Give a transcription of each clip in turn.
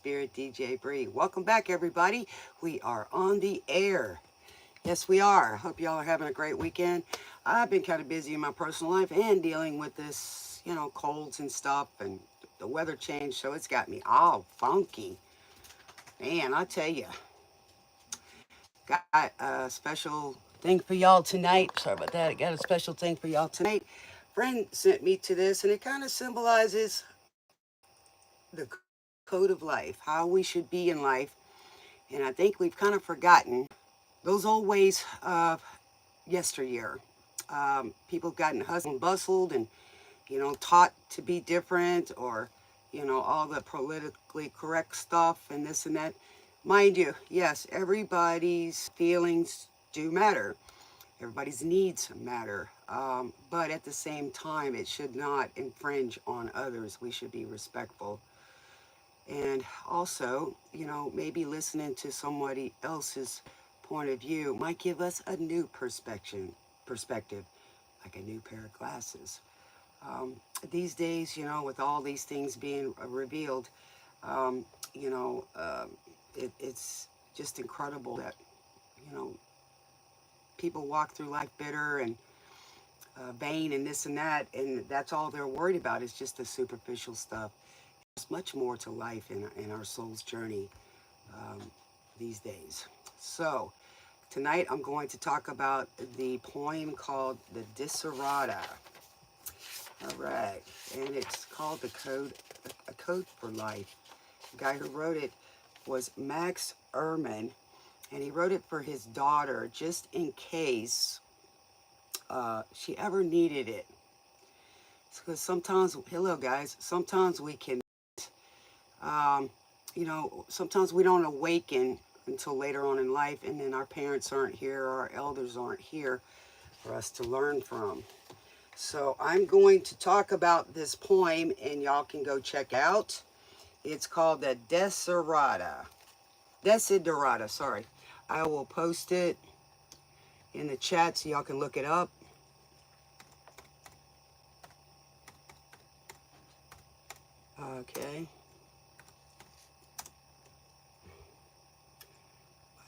Spirit DJ Brie. Welcome back, everybody. We are on the air. Yes, we are. Hope y'all are having a great weekend. I've been kind of busy in my personal life and dealing with this, colds and stuff, and the weather change, so it's got me all funky. Man, I tell you, got a special thing for y'all tonight. Sorry about that. I got a special thing for y'all tonight. Friend sent me to this, and it kind of symbolizes the code of life, how we should be in life. And I think we've kind of forgotten those old ways of yesteryear. People have gotten hustled and bustled and, taught to be different, or, all the politically correct stuff and this and that. Mind you, yes, everybody's feelings do matter. Everybody's needs matter. But at the same time, it should not infringe on others. We should be respectful. And also, maybe listening to somebody else's point of view might give us a new perspective, like a new pair of glasses. These days, with all these things being revealed, it's just incredible that, people walk through life bitter and vain and this and that, and that's all they're worried about is just the superficial stuff. There's much more to life in our soul's journey these days. So, tonight I'm going to talk about the poem called the Desiderata. All right, and it's called A Code for Life. The guy who wrote it was Max Ehrman, and he wrote it for his daughter just in case she ever needed it. Because sometimes, hello guys, sometimes we can, sometimes we don't awaken until later on in life, and then our parents aren't here, or our elders aren't here for us to learn from. So I'm going to talk about this poem, and y'all can go check out. It's called the Desiderata, sorry. I will post it in the chat so y'all can look it up. Okay.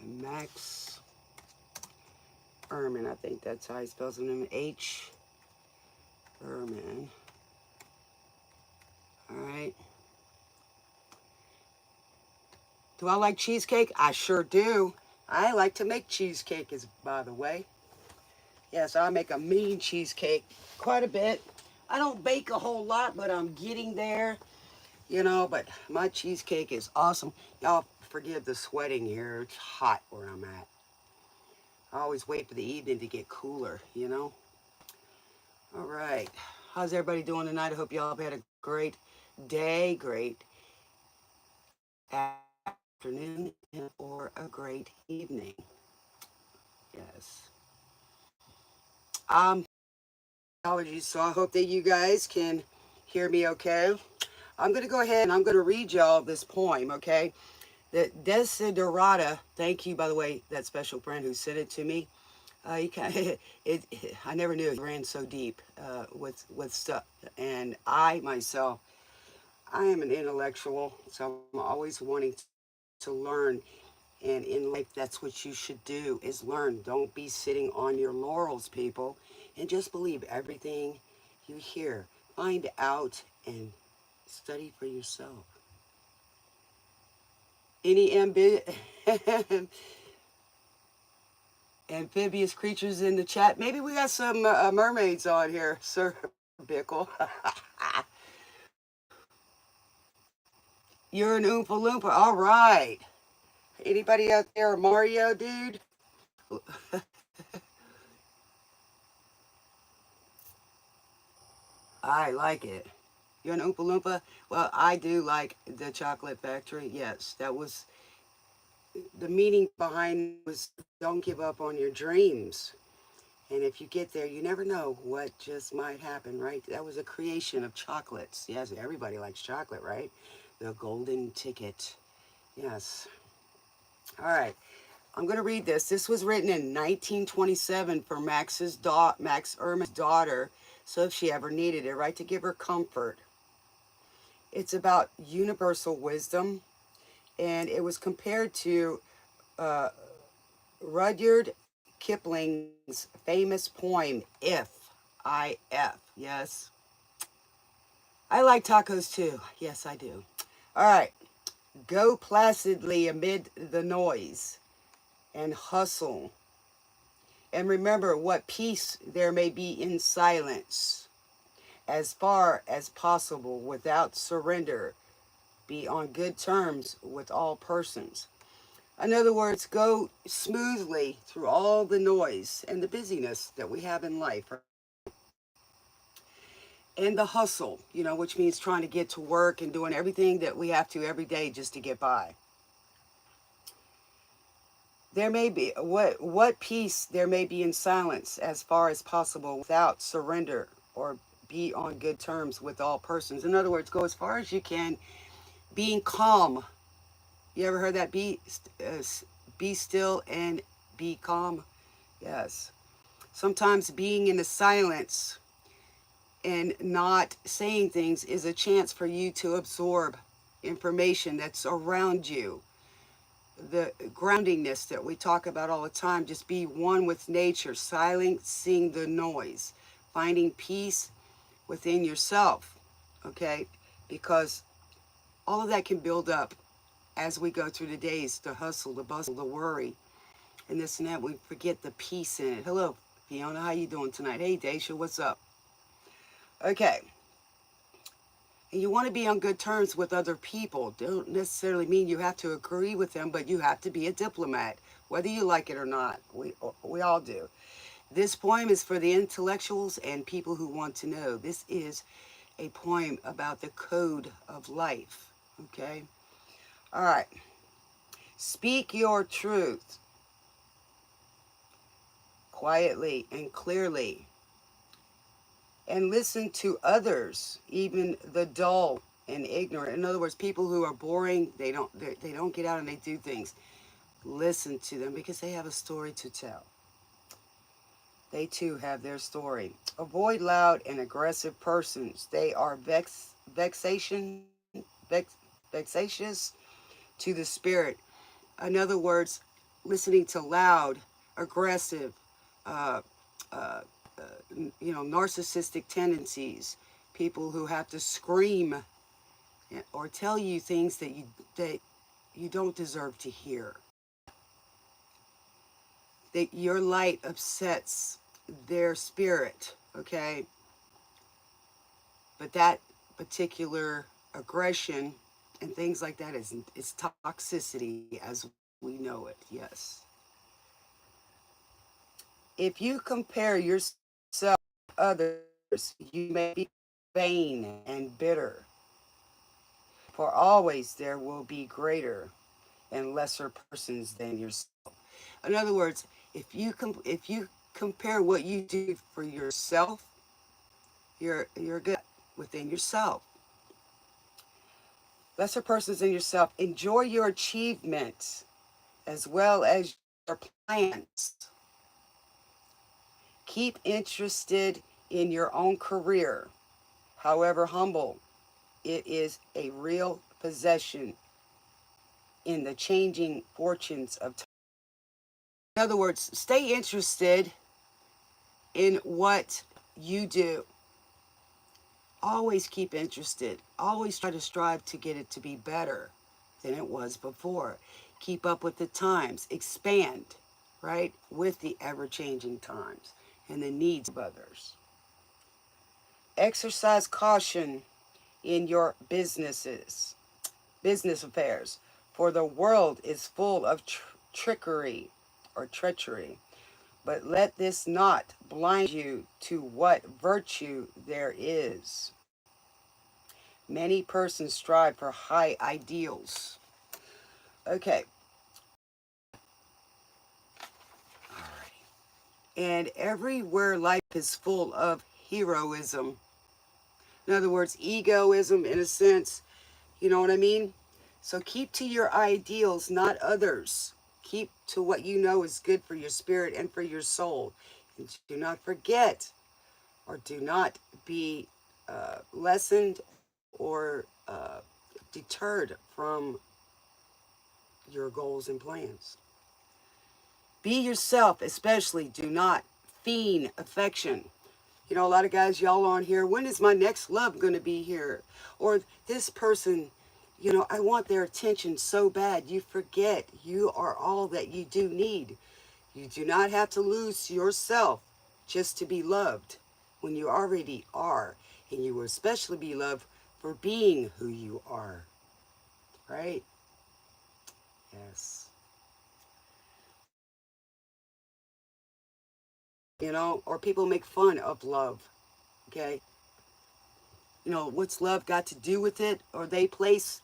Max Ehrman, I think that's how he spells his name. H. Ehrman. All right. Do I like cheesecake? I sure do. I like to make cheesecake, by the way. Yes, I make a mean cheesecake quite a bit. I don't bake a whole lot, but I'm getting there. But my cheesecake is awesome. Y'all forgive the sweating here. It's hot where I'm at. I always wait for the evening to get cooler, All right. How's everybody doing tonight? I hope y'all have had a great day, great afternoon, or a great evening. Yes. Allergies, so I hope that you guys can hear me okay. I'm going to go ahead and I'm going to read y'all this poem, okay? The Desiderata, thank you, by the way, that special friend who sent it to me. I never knew it ran so deep with stuff. And I, myself, I am an intellectual, so I'm always wanting to learn. And in life, that's what you should do, is learn. Don't be sitting on your laurels, people. And just believe everything you hear. Find out and study for yourself. Any amphibious creatures in the chat? Maybe we got some mermaids on here, Sir Bickle. You're an Oompa Loompa. All right. Anybody out there, Mario, dude? I like it. You're an Oompa Loompa? Well, I do like the Chocolate Factory. Yes, that was the meaning behind it, was don't give up on your dreams. And if you get there, you never know what just might happen, right? That was a creation of chocolates. Yes, everybody likes chocolate, right? The golden ticket. Yes. All right. I'm going to read this. This was written in 1927 for Max Ehrman's daughter, so if she ever needed it, right, to give her comfort. It's about universal wisdom. And it was compared to uh, Rudyard Kipling's famous poem, If. Yes. I like tacos too. Yes, I do. All right. Go placidly amid the noise and hustle. And remember what peace there may be in silence. As far as possible, without surrender, be on good terms with all persons. In other words, go smoothly through all the noise and the busyness that we have in life. And the hustle, which means trying to get to work and doing everything that we have to every day just to get by. There may be what peace there may be in silence as far as possible without surrender, or be on good terms with all persons. In other words, go as far as you can, being calm. You ever heard that? Be still and be calm. Yes. Sometimes being in the silence and not saying things is a chance for you to absorb information that's around you. The groundingness that we talk about all the time, just be one with nature, silencing the noise, finding peace within yourself, okay? Because all of that can build up as we go through the days, the hustle, the bustle, the worry, and this and that. We forget the peace in it. Hello, Fiona, how you doing tonight? Hey, Daisha, what's up? Okay. And you want to be on good terms with other people. Don't necessarily mean you have to agree with them, but you have to be a diplomat, whether you like it or not. We all do. This poem is for the intellectuals and people who want to know. This is a poem about the code of life, okay? All right. Speak your truth quietly and clearly, and listen to others, even the dull and ignorant. In other words, people who are boring, they don't get out and they do things. Listen to them because they have a story to tell. They too have their story. Avoid loud and aggressive persons. They are vexatious to the spirit. In other words, listening to loud, aggressive, uh, uh, narcissistic tendencies, people who have to scream or tell you things that you don't deserve to hear. That your light upsets their spirit, okay? But that particular aggression and things like that is toxicity as we know it, yes. If you compare yourself to others, you may be vain and bitter, for always there will be greater and lesser persons than yourself. In other words, if you compare what you do for yourself, you're good within yourself. Lesser persons than yourself. Enjoy your achievements as well as your plans. Keep interested in your own career. However humble, it is a real possession in the changing fortunes of time. In other words, stay interested in what you do. Always keep interested. Always try to strive to get it to be better than it was before. Keep up with the times. Expand, right, with the ever-changing times and the needs of others. Exercise caution in your business affairs, for the world is full of trickery or treachery. But let this not blind you to what virtue there is. Many persons strive for high ideals. Okay. All right. And everywhere life is full of heroism. In other words, egoism in a sense. You know what I mean? So keep to your ideals, not others. Keep to what you know is good for your spirit and for your soul. And do not forget, or do not be lessened or deterred from your goals and plans. Be yourself, especially. Do not feign affection. You know, a lot of guys, y'all on here, when is my next love going to be here? Or this person, you know, I want their attention so bad. You forget you are all that you do need. You do not have to lose yourself just to be loved when you already are. And you will especially be loved for being who you are. Right? Yes. You know, or people make fun of love. Okay? You know, what's love got to do with it? Or they place,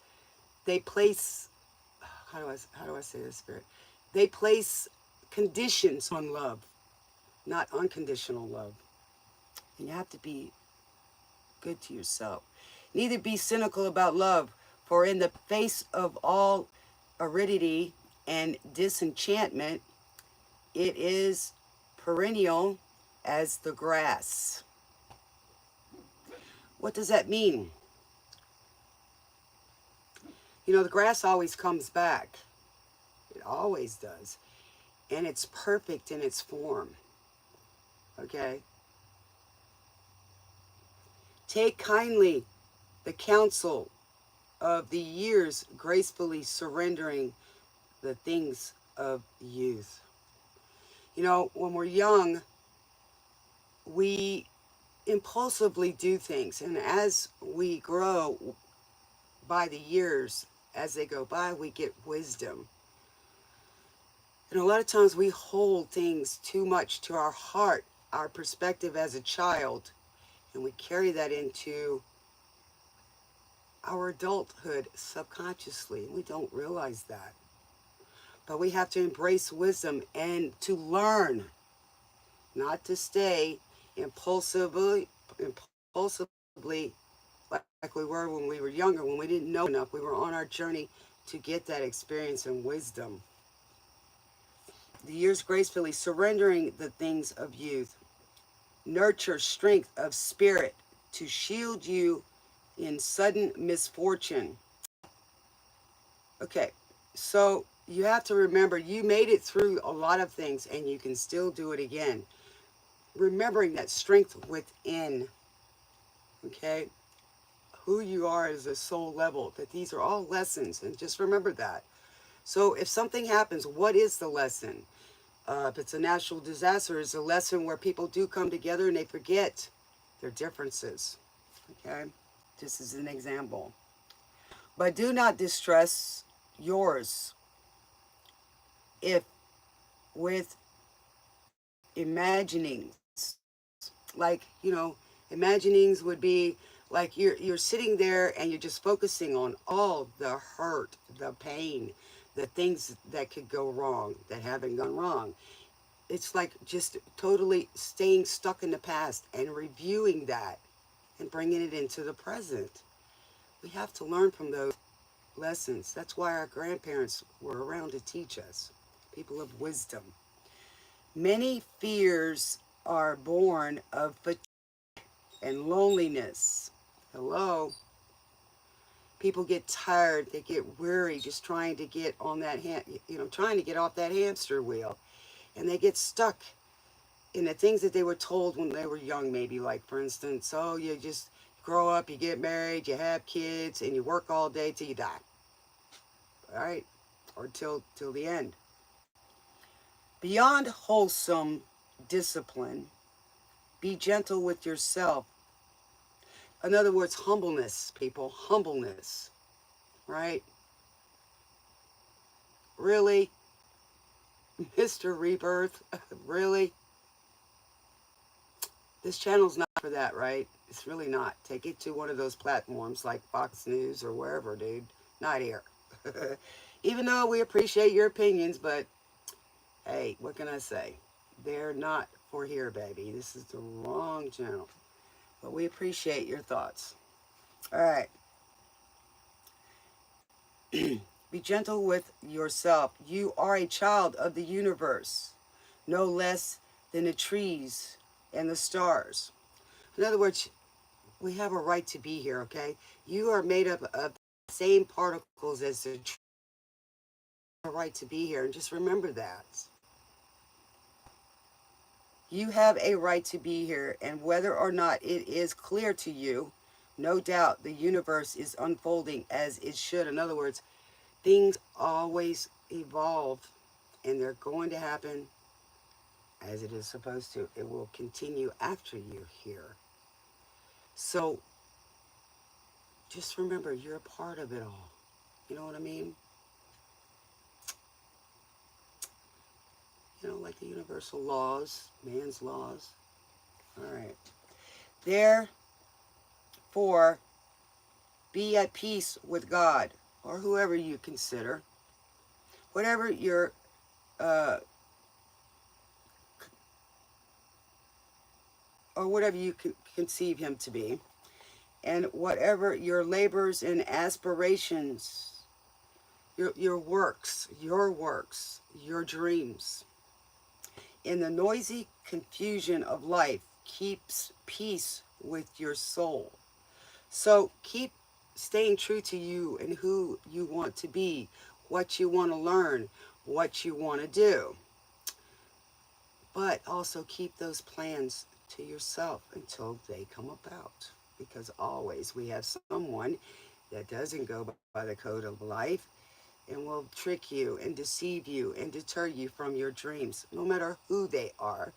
how do I say this, Spirit? They place conditions on love, not unconditional love. And you have to be good to yourself. Neither be cynical about love, for in the face of all aridity and disenchantment, it is perennial as the grass. What does that mean? You know, the grass always comes back. It always does. And it's perfect in its form. Okay? Take kindly the counsel of the years, gracefully surrendering the things of youth. You know, when we're young, we impulsively do things. And as we grow by the years, as they go by, we get wisdom. And a lot of times we hold things too much to our heart, our perspective as a child, and we carry that into our adulthood subconsciously. We don't realize that. But we have to embrace wisdom and to learn, not to stay impulsively like we were when we were younger, when we didn't know enough. We were on our journey to get that experience and wisdom. The years gracefully surrendering the things of youth. Nurture strength of spirit to shield you in sudden misfortune. Okay, so you have to remember you made it through a lot of things and you can still do it again. Remembering that strength within, okay, who you are as a soul level, that these are all lessons, and just remember that. So if something happens, what is the lesson? If it's a natural disaster, it's a lesson where people do come together and they forget their differences. Okay, this is an example. But do not distress yours if with imaginings, like, you know, imaginings would be like you're sitting there and you're just focusing on all the hurt, the pain, the things that could go wrong, that haven't gone wrong. It's like just totally staying stuck in the past and reviewing that and bringing it into the present. We have to learn from those lessons. That's why our grandparents were around to teach us, people of wisdom. Many fears are born of fatigue and loneliness. Hello? People get tired, they get weary just trying to get on that, trying to get off that hamster wheel. And they get stuck in the things that they were told when they were young, maybe, like, for instance, oh, you just grow up, you get married, you have kids, and you work all day till you die. All right? Or till the end. Beyond wholesome discipline, be gentle with yourself. In other words, humbleness, people, humbleness, right? Really? Mr. Rebirth, really? This channel's not for that, right? It's really not. Take it to one of those platforms like Fox News or wherever, dude. Not here. Even though we appreciate your opinions, but hey, what can I say? They're not for here, baby. This is the wrong channel. But we appreciate your thoughts. All right. Be gentle with yourself. You are a child of the universe, no less than the trees and the stars. In other words, we have a right to be here, okay? You are made up of the same particles as the tree. a right to be here. And just remember that. You have a right to be here. And whether or not it is clear to you, no doubt the universe is unfolding as it should. In other words, things always evolve, and they're going to happen as it is supposed to. It will continue after you're here. So just remember, you're a part of it all. You know what I mean? You know, like the universal laws, man's laws. All right. Therefore, be at peace with God or whoever you consider. Whatever your or whatever you conceive him to be, and whatever your labors and aspirations, your works, your dreams. In the noisy confusion of life, keeps peace with your soul. So keep staying true to you and who you want to be, what you want to learn, what you want to do. But also keep those plans to yourself until they come about. Because always we have someone that doesn't go by the code of life and will trick you and deceive you and deter you from your dreams, no matter who they are.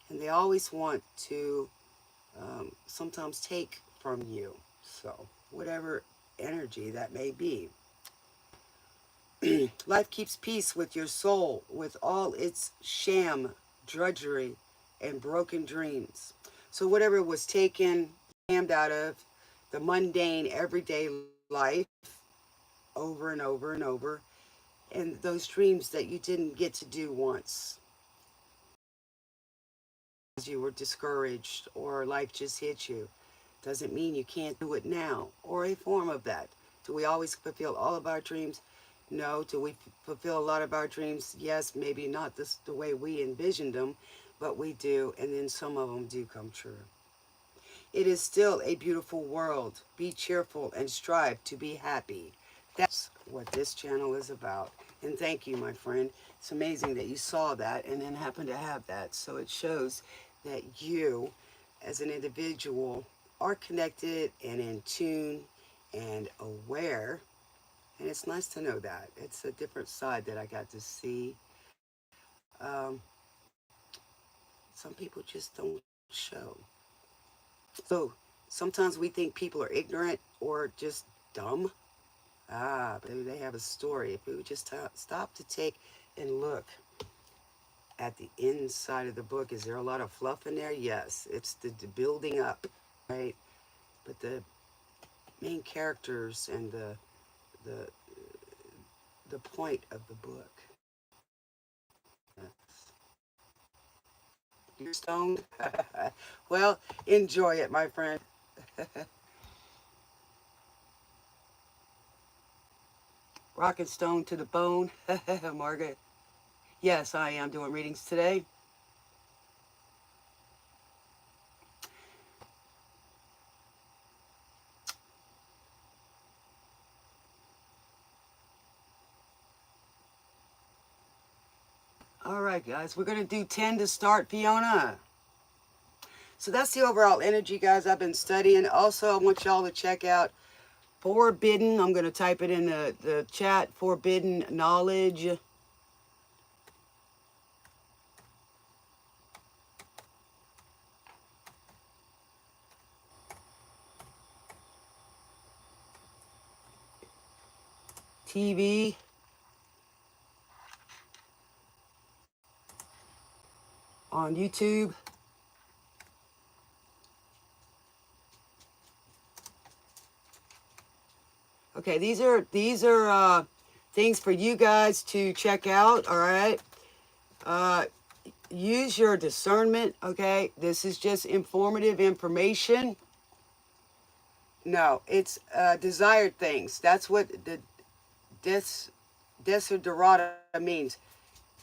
And they always want to sometimes take from you. So whatever energy that may be. Life keeps peace with your soul, with all its sham, drudgery, and broken dreams. So whatever was taken, shammed out of the mundane, everyday life, over and over and over, and those dreams that you didn't get to do once, because you were discouraged or life just hit you, doesn't mean you can't do it now, or a form of that. Do we always fulfill all of our dreams? No. Do we fulfill a lot of our dreams? Yes, maybe not the way we envisioned them, but we do, and then some of them do come true. It is still a beautiful world. Be cheerful and strive to be happy. That's what this channel is about. And thank you, my friend. It's amazing that you saw that and then happen to have that. So it shows that you, as an individual, are connected and in tune and aware. And it's nice to know that. It's a different side that I got to see. Some people just don't show. So sometimes we think people are ignorant or just dumb. But they have a story. If we would just stop to take and look at the inside of the book, is there a lot of fluff in there? Yes, it's the building up, right? But the main characters and the point of the book. Yes. You're stoned? Well, enjoy it, my friend. Rock and stone to the bone. Margaret. Yes, I am doing readings today. All right, guys, we're going to do 10 to start, Fiona. So that's the overall energy, guys, I've been studying. Also, I want y'all to check out Forbidden. I'm going to type it in the chat. Forbidden Knowledge. TV. On YouTube. Okay, these are things for you guys to check out. All right, use your discernment. Okay, this is just informative information. No, it's desired things. That's what the Desiderata means.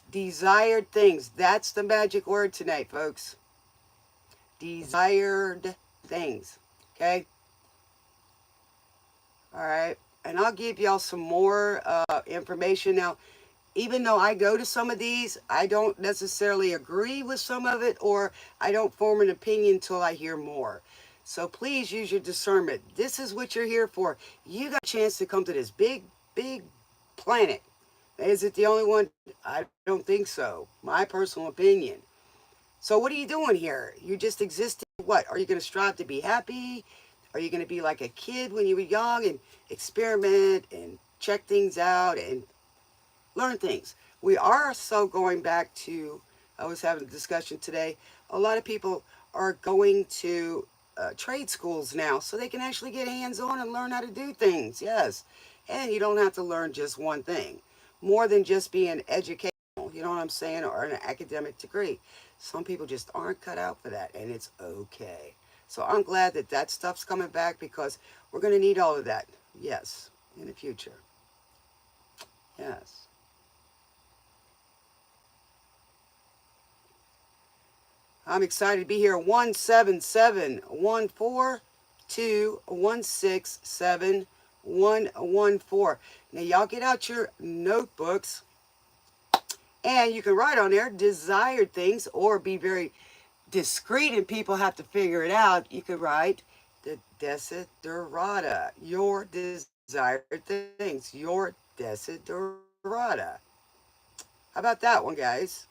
Desired things. That's the magic word tonight, folks. Desired things. Okay. All right. And I'll give y'all some more information. Now, even though I go to some of these, I don't necessarily agree with some of it, or I don't form an opinion until I hear more. So please use your discernment. This is what you're here for. You got a chance to come to this big, big planet. Is it the only one? I don't think so. My personal opinion. So what are you doing here? You're just existing. What? Are you going to strive to be happy? Are you going to be like a kid when you were young and experiment and check things out and learn things? We are so going back to, I was having a discussion today, a lot of people are going to trade schools now so they can actually get hands-on and learn how to do things. Yes. And you don't have to learn just one thing. More than just being educational, you know what I'm saying, or an academic degree. Some people just aren't cut out for that, and it's okay. So I'm glad that that stuff's coming back, because we're going to need all of that. Yes, in the future. Yes. I'm excited to be here. 177-142-167-114. Now, y'all get out your notebooks, and you can write on there desired things, or be very discreet and people have to figure it out. You could write the Desiderata, your desired things, your Desiderata. How about that one, guys?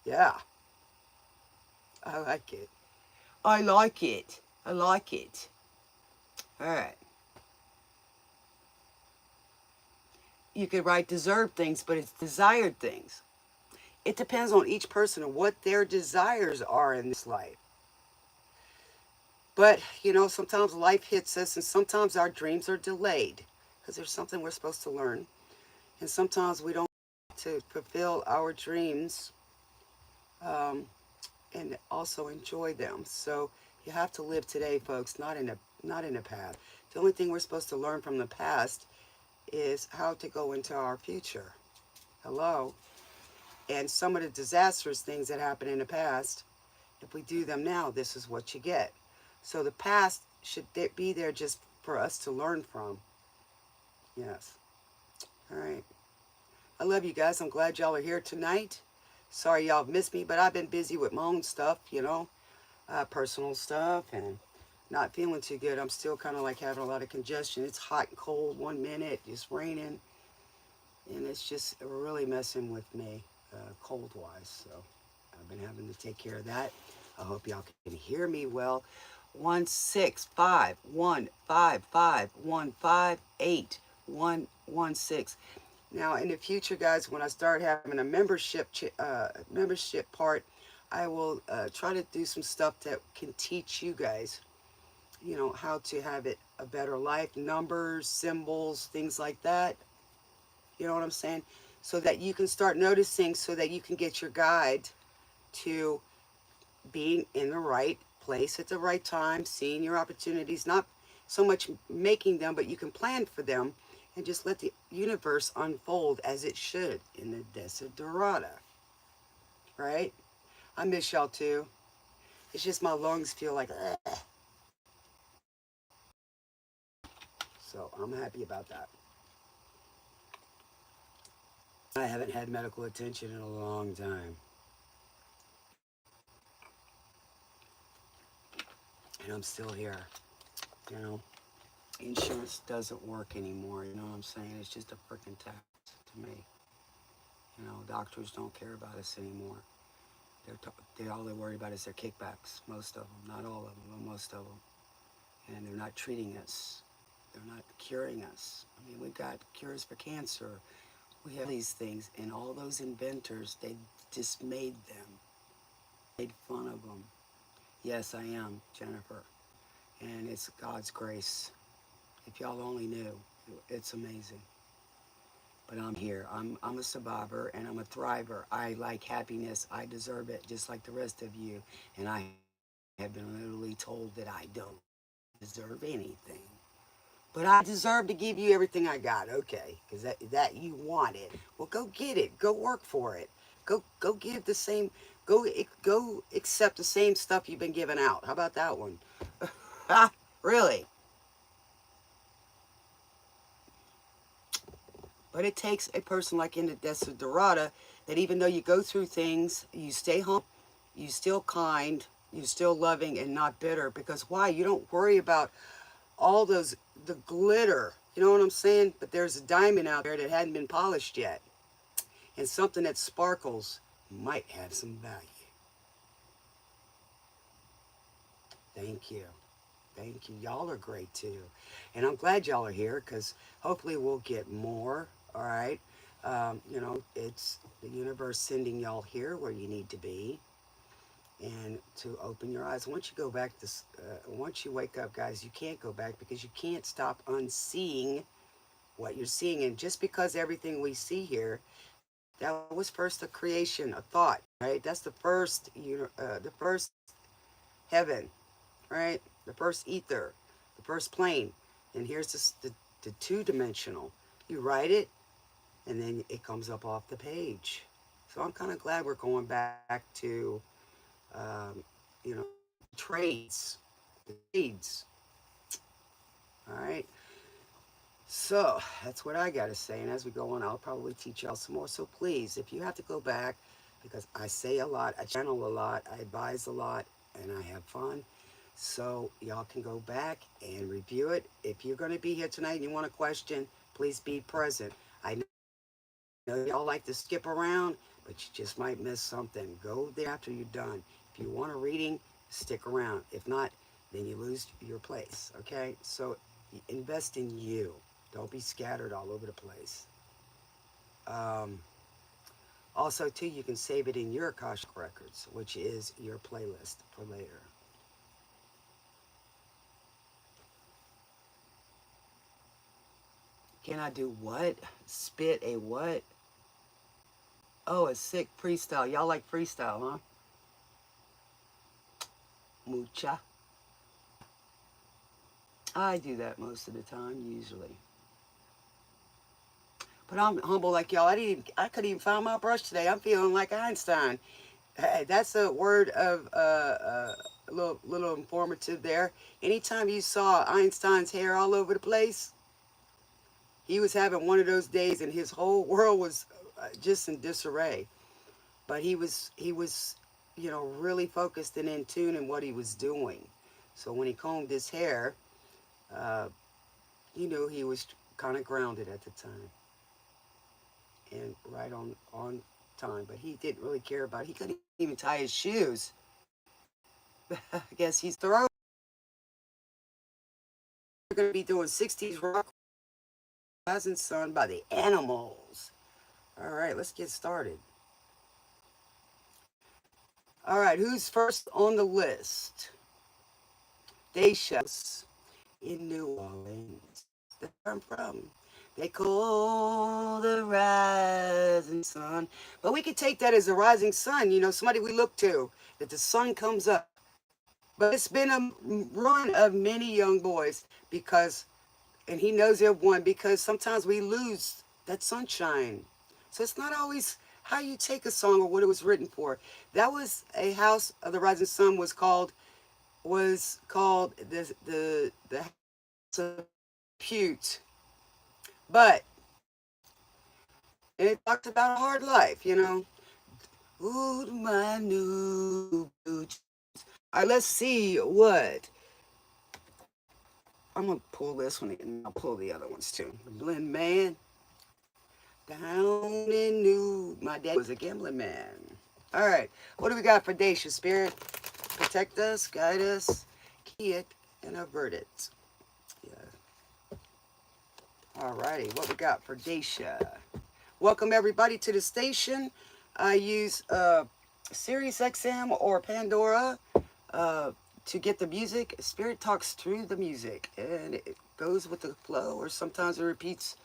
Yeah, I like it. I like it. I like it. All right. You could write deserved things, but it's desired things. It depends on each person and what their desires are in this life. But, you know, sometimes life hits us, and sometimes our dreams are delayed because there's something we're supposed to learn. And sometimes we don't get to fulfill our dreams and also enjoy them. So you have to live today, folks, not in the past. The only thing we're supposed to learn from the past is how to go into our future. Hello? And some of the disastrous things that happened in the past, if we do them now, this is what you get. So the past should be there just for us to learn from. Yes. All right. I love you guys. I'm glad y'all are here tonight. Sorry y'all missed me, but I've been busy with my own stuff, you know, personal stuff, and not feeling too good. I'm still kind of like having a lot of congestion. It's hot and cold one minute, it's raining, and it's just really messing with me cold-wise. So I've been having to take care of that. I hope y'all can hear me well. 165-155-158-116. Now, in the future, guys, when I start having a membership part, I will try to do some stuff that can teach you guys, you know, how to have it a better life, numbers, symbols, things like that. You know what I'm saying? So that you can start noticing, so that you can get your guide to being in the right place at the right time, seeing your opportunities, not so much making them, but you can plan for them and just let the universe unfold as it should in the Desiderata. Right? I miss y'all too. It's just my lungs feel like, ugh. So I'm happy about that. I haven't had medical attention in a long time. And I'm still here, you know. Insurance doesn't work anymore, you know what I'm saying? It's just a freaking tax to me. You know, doctors don't care about us anymore. All they're worried about is their kickbacks, most of them. Not all of them, but most of them. And they're not treating us. They're not curing us. I mean, we've got cures for cancer. We have these things, and all those inventors, they just made them. Made fun of them. Yes, I am, Jennifer. And it's God's grace. If y'all only knew, it's amazing. But I'm here. I'm a survivor, and I'm a thriver. I like happiness. I deserve it, just like the rest of you. And I have been literally told that I don't deserve anything. But I deserve to give you everything I got, okay? Because that you want it. Well, go get it. Go work for it. Go give the same. Go accept the same stuff you've been giving out. How about that one? Really? But it takes a person like in the Desiderata that even though you go through things, you stay humble, you still kind, you still loving and not bitter. Because why? You don't worry about all those, the glitter. You know what I'm saying? But there's a diamond out there that hadn't been polished yet. And something that sparkles might have some value. Thank you. Thank you. Y'all are great too. And I'm glad y'all are here because hopefully we'll get more. All right. You know, it's the universe sending y'all here where you need to be and to open your eyes. Once you go back to, once you wake up, guys, you can't go back because you can't stop unseeing what you're seeing. And just because everything we see here, that was first a creation, a thought, right? That's the first heaven, right? The first ether, the first plane. And here's the two-dimensional. You write it, and then it comes up off the page. So I'm kind of glad we're going back to, you know, trades. The trades. All right. So that's what I got to say. And as we go on, I'll probably teach y'all some more. So please, if you have to go back, because I say a lot, I channel a lot, I advise a lot, and I have fun. So y'all can go back and review it. If you're going to be here tonight and you want a question, please be present. I know y'all like to skip around, but you just might miss something. Go there after you're done. If you want a reading, stick around. If not, then you lose your place, okay? So invest in you. Don't be scattered all over the place. Also, too, you can save it in your Akashic Records, which is your playlist for later. Can I do what? Spit a what? Oh, a sick freestyle. Y'all like freestyle, huh? Mucha. I do that most of the time, usually. But I'm humble like y'all. I couldn't even find my brush today. I'm feeling like Einstein. That's a word of a little informative there. Anytime you saw Einstein's hair all over the place, he was having one of those days, and his whole world was just in disarray. But he was, you know, really focused and in tune in what he was doing. So when he combed his hair, you knew he was kind of grounded at the time and right on time. But he didn't really care about it. He couldn't even tie his shoes. I guess he's thorough. We're going to be doing 60s rock, Rising Sun by the Animals. All right, let's get started. All right, who's first on the list? Dacious in New Orleans. That's where I'm from. They call the rising sun. But we could take that as a rising sun, you know, somebody we look to, that the sun comes up. But it's been a run of many young boys because, and he knows they've won, because sometimes we lose that sunshine. So it's not always how you take a song or what it was written for. That was a House of the Rising Sun was called the House of Pute. But it talked about a hard life, you know. Ooh, my new boots. All right, let's see what. I'm going to pull this one and I'll pull the other ones too. The Blend Man. Down in New. My dad was a gambling man. All right, what do we got for Dacia, Spirit? Protect us, guide us, key it, and avert it. Yeah. All righty, what we got for Dacia? Welcome everybody to the station. I use Sirius XM or Pandora to get the music. Spirit talks through the music and it goes with the flow, or sometimes it repeats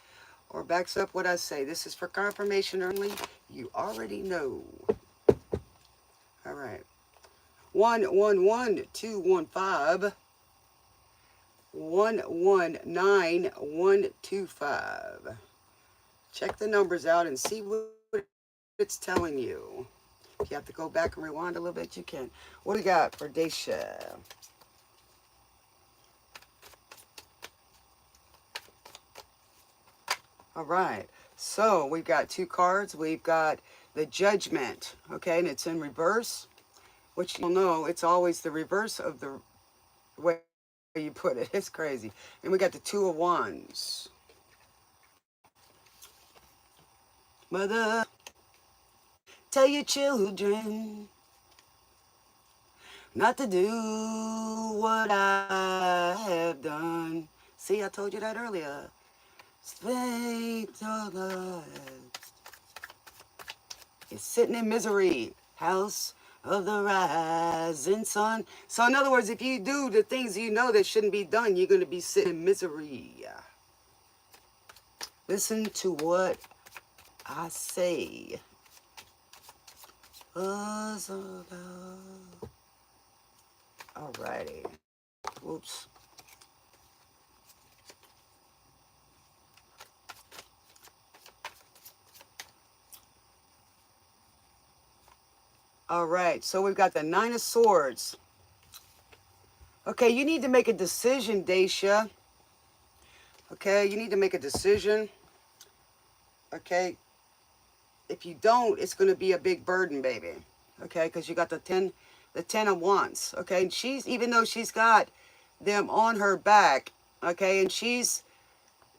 or backs up what I say. This is for confirmation only. You already know. All right. 111-215. 119125. Check the numbers out and see what it's telling you. If you have to go back and rewind a little bit, you can. What do we got for Dacia? All right. So we've got 2 cards. We've got the Judgment, okay, and it's in reverse, which you'll know it's always the reverse of the way you put it. It's crazy. And we got the 2 of Wands. Mother, tell your children not to do what I have done. See, I told you that earlier. Faith of the You're sitting in misery. House of the rising sun. So in other words, if you do the things you know that shouldn't be done, you're going to be sitting in misery. Listen to what I say. Alrighty. Whoops. All right, so we've got the 9 of Swords. Okay, you need to make a decision, Daisha. Okay, you need to make a decision. Okay, if you don't, it's going to be a big burden, baby. Okay, because you got the 10 of Wands. Okay, and she's, even though she's got them on her back, okay, and she's,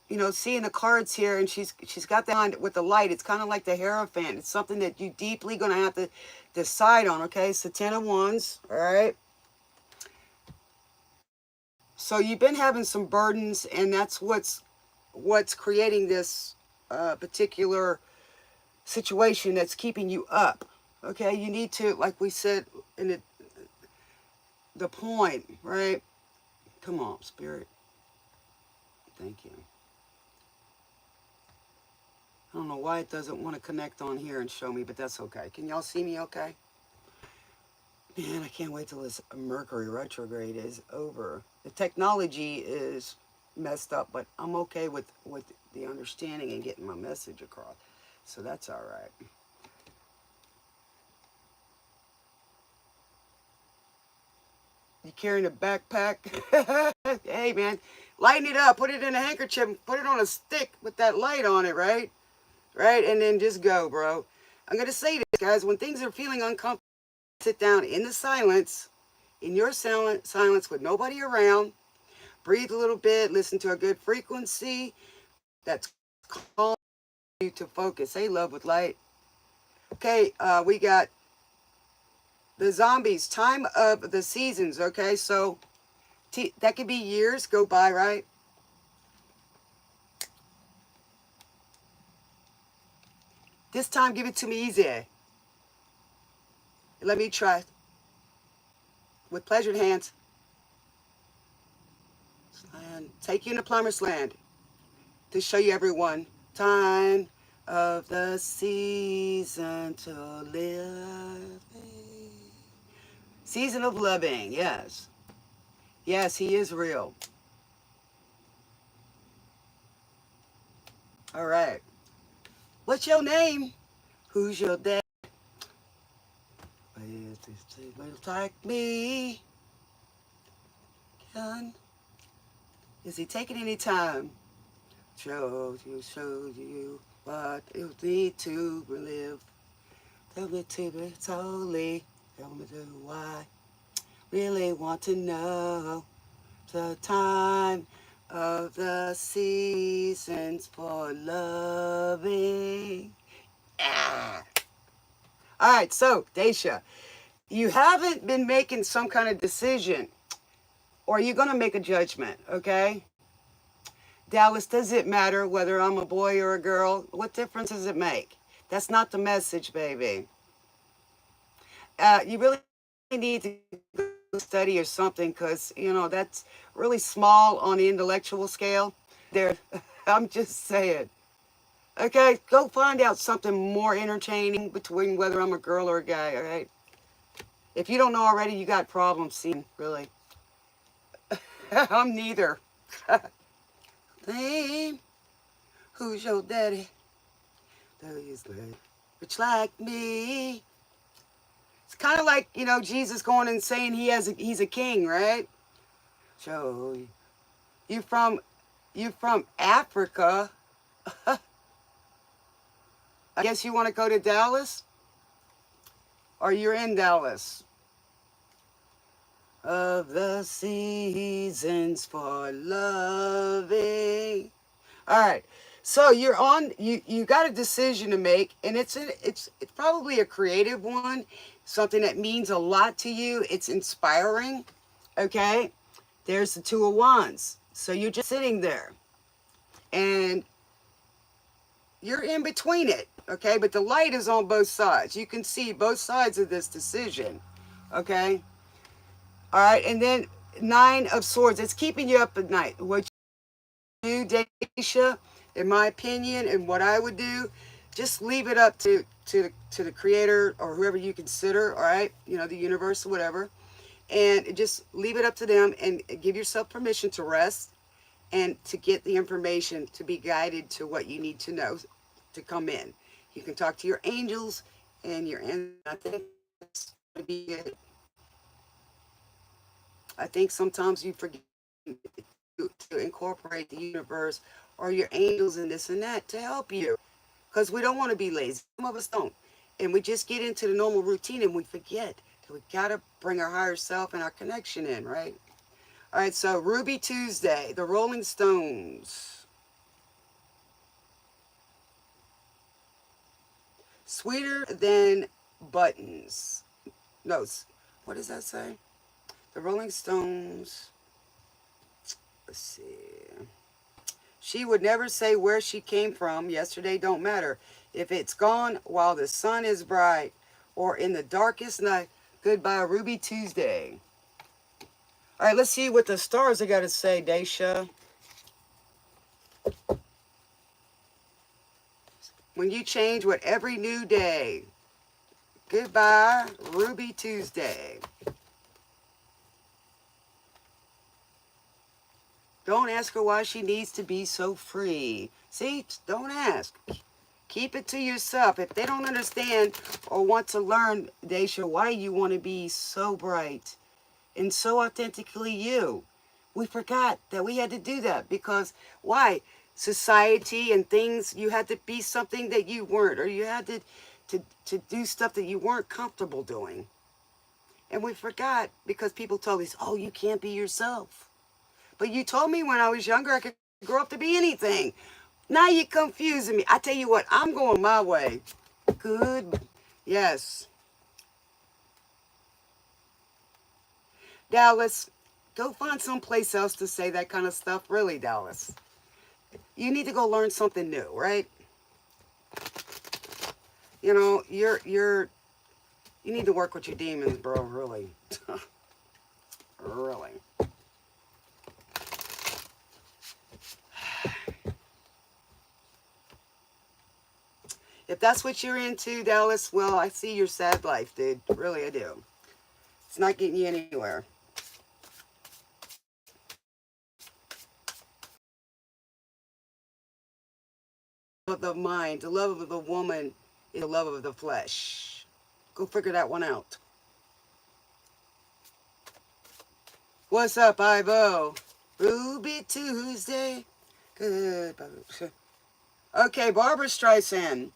you know, seeing the cards here, and she's got that on with the light. It's kind of like the Hierophant. It's something that you deeply going to have to decide on, okay? So 10 of Wands, all right? So you've been having some burdens, and that's what's creating this particular situation that's keeping you up, okay? You need to, like we said in the point, right? Come on, Spirit. Thank you. I don't know why it doesn't want to connect on here and show me, but that's okay. Can y'all see me okay? Man, I can't wait till this Mercury retrograde is over. The technology is messed up, but I'm okay with the understanding and getting my message across. So that's all right. You carrying a backpack? Hey, man, lighten it up. Put it in a handkerchief. Put it on a stick with that light on it, right? Right? And then just go, bro. I'm going to say this, guys. When things are feeling uncomfortable, sit down in the silence, in your silence with nobody around. Breathe a little bit. Listen to a good frequency that's calling you to focus. Hey, love with light. Okay, we got the zombies. Time of the seasons, okay? So that could be years go by, right? This time, give it to me easy. Let me try. With pleasured hands. And take you in the plumber's land to show you everyone. Time of the season to live. Season of loving, yes. Yes, he is real. All right. What's your name? Who's your dad? Like me. Can. Is he taking any time? Show you what you need to relive. Tell me to be totally. Tell me to why. Really want to know the time of the seasons for loving. Ah. All right, so Daisha, you haven't been making some kind of decision, or you're going to make a judgment, okay? Dallas, does it matter whether I'm a boy or a girl? What difference does it make? That's not the message, baby. You really need to go study or something, because, you know, that's really small on the intellectual scale. There, I'm just saying. Okay, go find out something more entertaining between whether I'm a girl or a guy, all right? If you don't know already, you got problems, seeing, really. I'm neither. Name, who's your daddy? Rich like me. It's kind of like, you know, Jesus going and saying he's a king, right? So you from Africa. I guess you want to go to Dallas? Or you're in Dallas? Of the seasons for loving. All right. So you're on. You got a decision to make, and it's probably a creative one, something that means a lot to you. It's inspiring. Okay. There's the Two of Wands. So you're just sitting there, and you're in between it. Okay. But the light is on both sides. You can see both sides of this decision. Okay. All right. And then Nine of Swords. It's keeping you up at night. What you do, Daisha, in my opinion, and what I would do, just leave it up to the creator or whoever you consider, all right, you know, the universe or whatever, and just leave it up to them and give yourself permission to rest and to get the information to be guided to what you need to know to come in. You can talk to your angels and I think that's going to be it. I think sometimes you forget to incorporate the universe or your angels and this and that to help you. Because we don't want to be lazy. Some of us don't. And we just get into the normal routine and we forget that we got to bring our higher self and our connection in, right? All right, so Ruby Tuesday, the Rolling Stones. Sweeter than buttons. No, what does that say? The Rolling Stones. Let's see. She would never say where she came from. Yesterday don't matter. If it's gone while the sun is bright or in the darkest night. Goodbye, Ruby Tuesday. All right, let's see what the stars are got to say, Daisha. When you change with every new day. Goodbye, Ruby Tuesday. Don't ask her why she needs to be so free. See, don't ask. Keep it to yourself. If they don't understand or want to learn, Daisha, why you want to be so bright and so authentically you. We forgot that we had to do that because why? Society and things, you had to be something that you weren't, or you had to do stuff that you weren't comfortable doing. And we forgot because people told us, oh, you can't be yourself. But you told me when I was younger I could grow up to be anything. Now you're confusing me. I tell you what, I'm going my way. Good. Yes. Dallas, go find someplace else to say that kind of stuff. Really, Dallas. You need to go learn something new, right? You know, you need to work with your demons, bro, really. Really. If that's what you're into, Dallas, well, I see your sad life, dude. Really, I do. It's not getting you anywhere. Of the mind, the love of the woman is the love of the flesh. Go figure that one out. What's up, Ivo? Ruby Tuesday. Good. Okay, Barbara Streisand.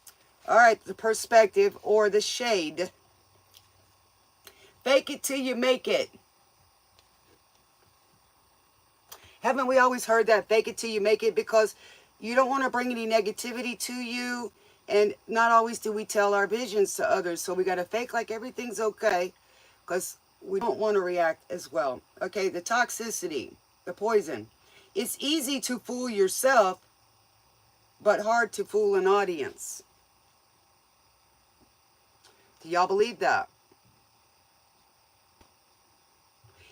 All right, the perspective or the shade. Fake it till you make it. Haven't we always heard that? Fake it till you make it, because you don't want to bring any negativity to you. And not always do we tell our visions to others. So we got to fake like everything's okay, because we don't want to react as well. Okay, the toxicity, the poison. It's easy to fool yourself, but hard to fool an audience. Do y'all believe that?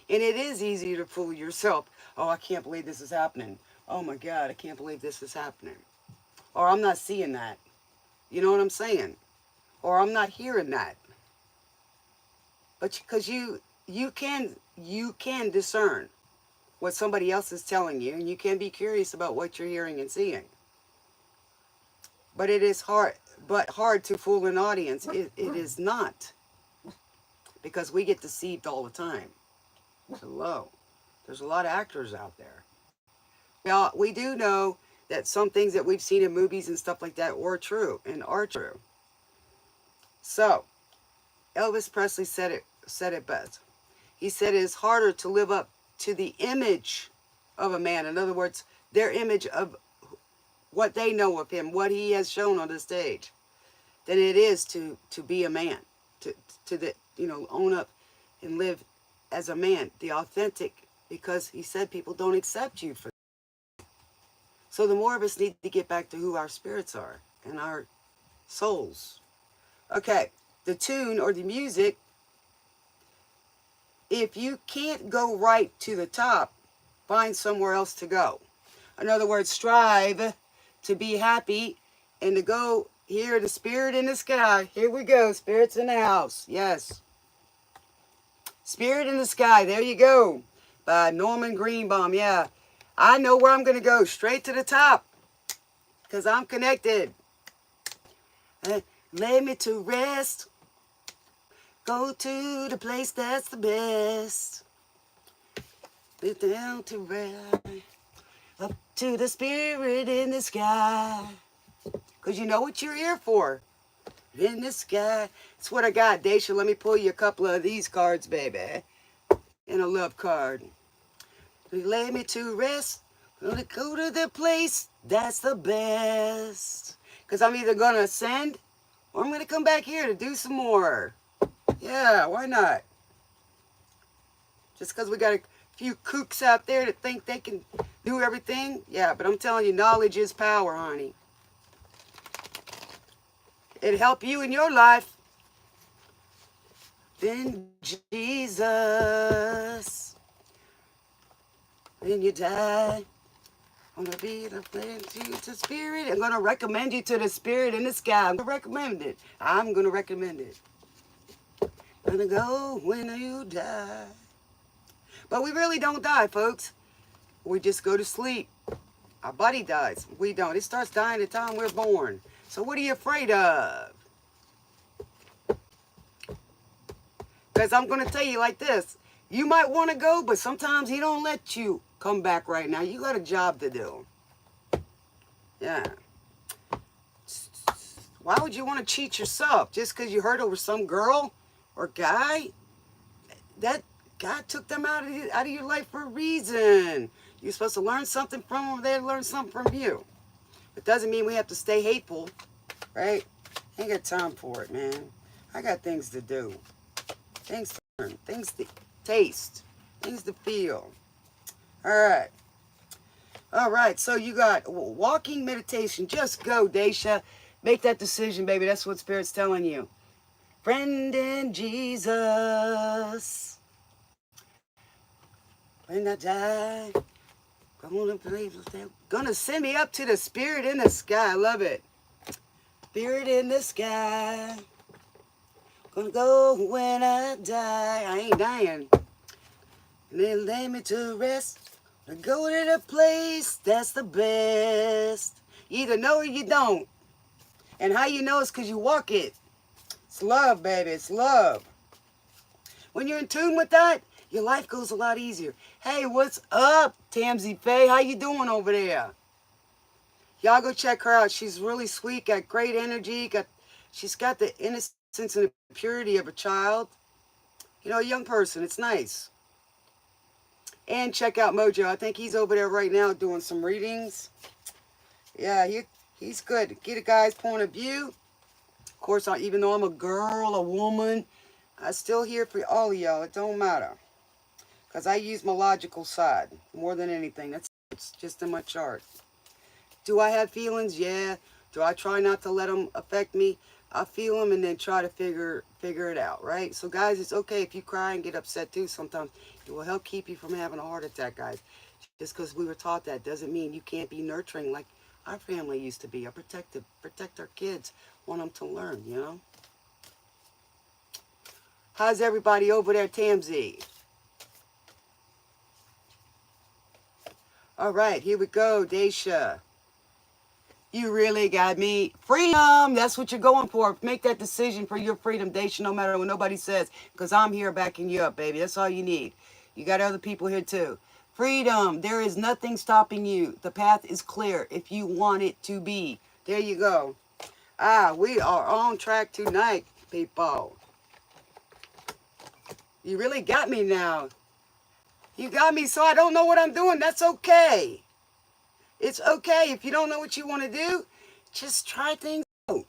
And it is easy to fool yourself. Oh, I can't believe this is happening. Oh my God, I can't believe this is happening. Or I'm not seeing that. You know what I'm saying? Or I'm not hearing that. But because you can discern what somebody else is telling you, and you can be curious about what you're hearing and seeing. But it is hard to fool an audience. It is not. Because we get deceived all the time. Hello. There's a lot of actors out there. Well, we do know that some things that we've seen in movies and stuff like that were true and are true. So, Elvis Presley said it best. He said it is harder to live up to the image of a man. In other words, their image of what they know of him, what he has shown on the stage, than it is to be a man, own up and live as a man, the authentic, because he said people don't accept you for that. So the more of us need to get back to who our spirits are and our souls. Okay, the tune or the music, if you can't go right to the top, find somewhere else to go. In other words, strive to be happy and to go hear the spirit in the sky. Here we go, spirits in the house. Yes. Spirit in the Sky, there you go. By Norman Greenbaum, yeah. I know where I'm going to go, straight to the top. Because I'm connected. Lay me to rest. Go to the place that's the best. Lay down to rest. Up to the spirit in the sky. Because you know what you're here for. In the sky. That's what I got, Daisha. Let me pull you a couple of these cards, baby. And a love card. Lay me to rest. Gonna go to the place that's the best. Because I'm either going to ascend or I'm going to come back here to do some more. Yeah, why not? Just because we got a few kooks out there that think they can do everything. Yeah, but I'm telling you, knowledge is power, honey. It'll help you in your life. Then Jesus, when you die, I'm going to be the spirit. I'm going to recommend you to the spirit in the sky. I'm going to recommend it. I'm going to recommend it. I'm going to go when you die. But we really don't die, folks. We just go to sleep. Our body dies. We don't. It starts dying the time we're born. So what are you afraid of? Because I'm going to tell you like this. You might want to go, but sometimes he don't let you come back right now. You got a job to do. Yeah. Why would you want to cheat yourself? Just because you hurt over some girl or guy? That God took them out of your life for a reason. You're supposed to learn something from them. They learn something from you. It doesn't mean we have to stay hateful, right? Ain't got time for it, man. I got things to do. Things to learn. Things to taste. Things to feel. All right. All right. So you got walking meditation. Just go, Daisha. Make that decision, baby. That's what Spirit's telling you. Friend in Jesus. When I die. Gonna send me up to the spirit in the sky. I love it. Spirit in the sky. Gonna go when I die. I ain't dying. And then lay me to rest. Go to the place that's the best. You either know or you don't. And how you know is because you walk it. It's love, baby. It's love. When you're in tune with that, your life goes a lot easier. Hey, what's up, Tamsy Faye? How you doing over there? Y'all go check her out. She's really sweet, got great energy. She's got the innocence and the purity of a child. You know, a young person. It's nice. And check out Mojo. I think he's over there right now doing some readings. Yeah, he's good. Get a guy's point of view. Of course, even though I'm a girl, a woman, I'm still here for all of y'all. It don't matter. Because I use my logical side more than anything. It's just in my chart. Do I have feelings? Yeah. Do I try not to let them affect me? I feel them and then try to figure it out, right? So, guys, it's okay if you cry and get upset, too, sometimes. It will help keep you from having a heart attack, guys. Just because we were taught that doesn't mean you can't be nurturing like our family used to be. Protect our kids. Want them to learn, you know? How's everybody over there, Tamsy? All right, here we go, Daisha. You really got me. Freedom, that's what you're going for. Make that decision for your freedom, Daisha, no matter what nobody says, because I'm here backing you up, baby. That's all you need. You got other people here, too. Freedom. There is nothing stopping you. The path is clear if you want it to be. There you go. We are on track tonight, people. You really got me now. You got me so I don't know what I'm doing. That's okay. It's okay. If you don't know what you want to do, just try things out.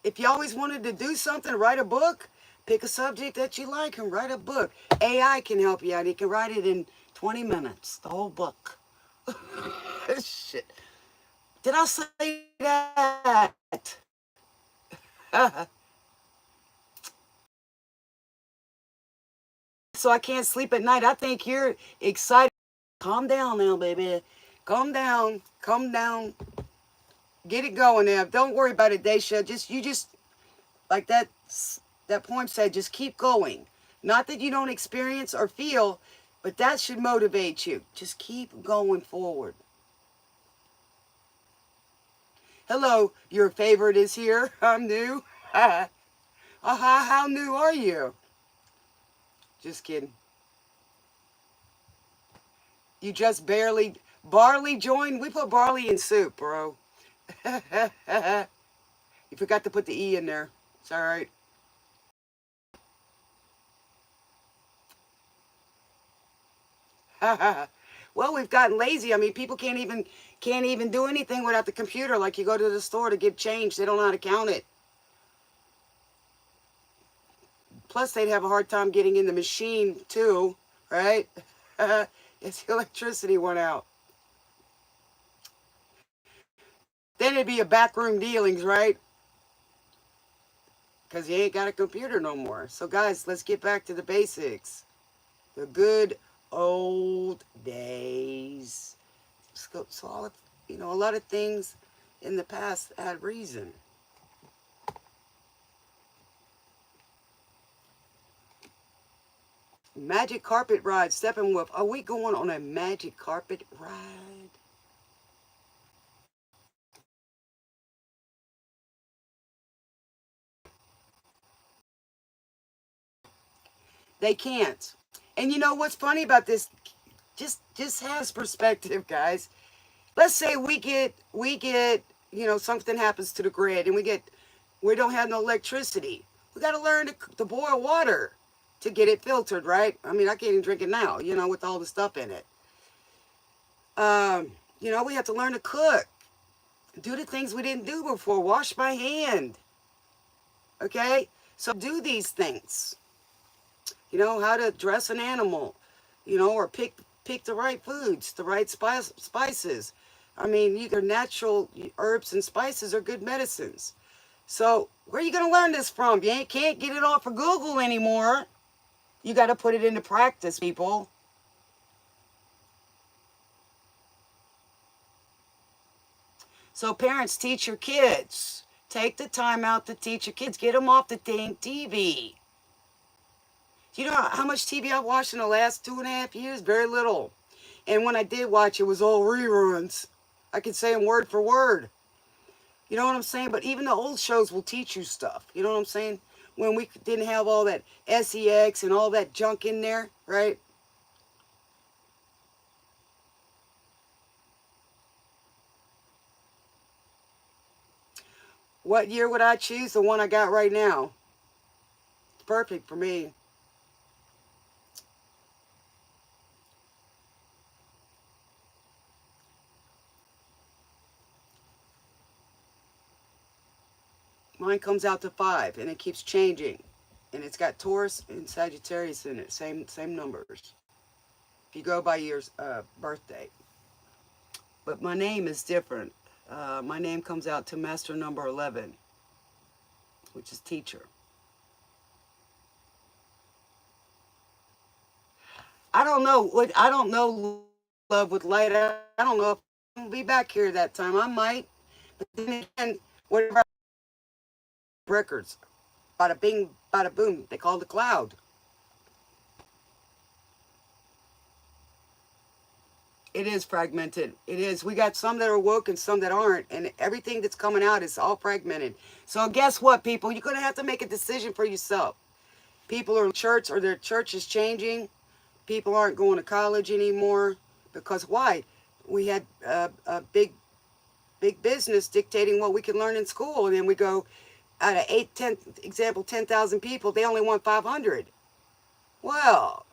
If you always wanted to do something, write a book, pick a subject that you like and write a book. AI can help you out. He can write it in 20 minutes, the whole book. Shit. Did I say that? So I can't sleep at night. I think you're excited. Calm down now, baby. Calm down. Calm down. Get it going now. Don't worry about it, Daisha. You just, like that poem said, just keep going. Not that you don't experience or feel, but that should motivate you. Just keep going forward. Hello, your favorite is here. I'm new. How new are you? Just kidding. You just barely joined. We put barley in soup, bro. You forgot to put the E in there. It's all right. Well, we've gotten lazy. I mean, people can't even do anything without the computer. Like you go to the store to get change, they don't know how to count it. Plus, they'd have a hard time getting in the machine too, right? If the electricity went out, then it'd be a backroom dealings, right? Because you ain't got a computer no more. So, guys, let's get back to the basics. The good old days. So all of, a lot of things in the past had reason. Magic carpet ride, Steppenwolf. Are we going on a magic carpet ride? They can't. And you know what's funny about this? Just has perspective, guys. Let's say we get, something happens to the grid and we don't have no electricity. We got to learn to boil water to get it filtered, right? I mean, I can't even drink it now, with all the stuff in it. We have to learn to cook. Do the things we didn't do before. Wash my hand. Okay? So do these things. How to dress an animal, or pick the right foods, the right spices. I mean, either natural herbs and spices are good medicines. So where are you going to learn this from? You can't get it off of Google anymore. You got to put it into practice, people. So parents, teach your kids. Take the time out to teach your kids. Get them off the dang TV. Do you know how much TV I've watched in the last 2.5 years? Very little. And when I did watch, it was all reruns. I could say them word for word. You know what I'm saying? But even the old shows will teach you stuff. You know what I'm saying? When we didn't have all that sex and all that junk in there, right? What year would I choose? The one I got right now. It's perfect for me. Mine comes out to 5, and it keeps changing. And it's got Taurus and Sagittarius in it, same numbers. If you go by your birthday. But my name is different. My name comes out to master number 11, which is teacher. I don't know love with light. I don't know if I'll be back here that time. I might. But then again, whatever records. Bada bing, bada boom. They call it a cloud. It is fragmented. It is. We got some that are woke and some that aren't. And everything that's coming out is all fragmented. So guess what, people? You're going to have to make a decision for yourself. People are in church or their church is changing. People aren't going to college anymore because why? We had a big business dictating what we can learn in school, and then we go out of 10,000 people, they only want 500. Well,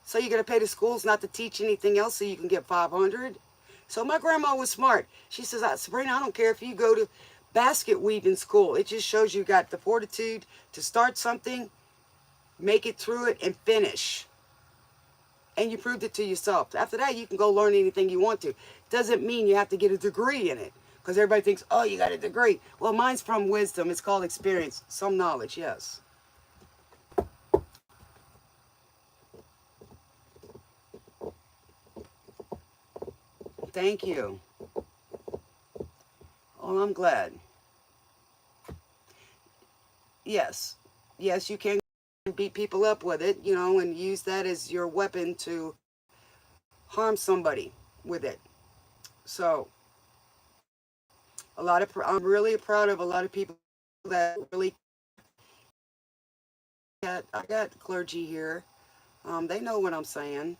so you're going to pay the schools not to teach anything else so you can get 500? So my grandma was smart. She says, Sabrina, I don't care if you go to basket weaving school. It just shows you got the fortitude to start something, make it through it, and finish. And you proved it to yourself. After that, you can go learn anything you want to. Doesn't mean you have to get a degree in it. Because everybody thinks, oh, you got a degree. Well, mine's from wisdom. It's called experience. Some knowledge, yes. Thank you. Oh, I'm glad. Yes. Yes, you can beat people up with it, you know, and use that as your weapon to harm somebody with it. So, I'm really proud of a lot of people that really I got clergy here. They know what I'm saying.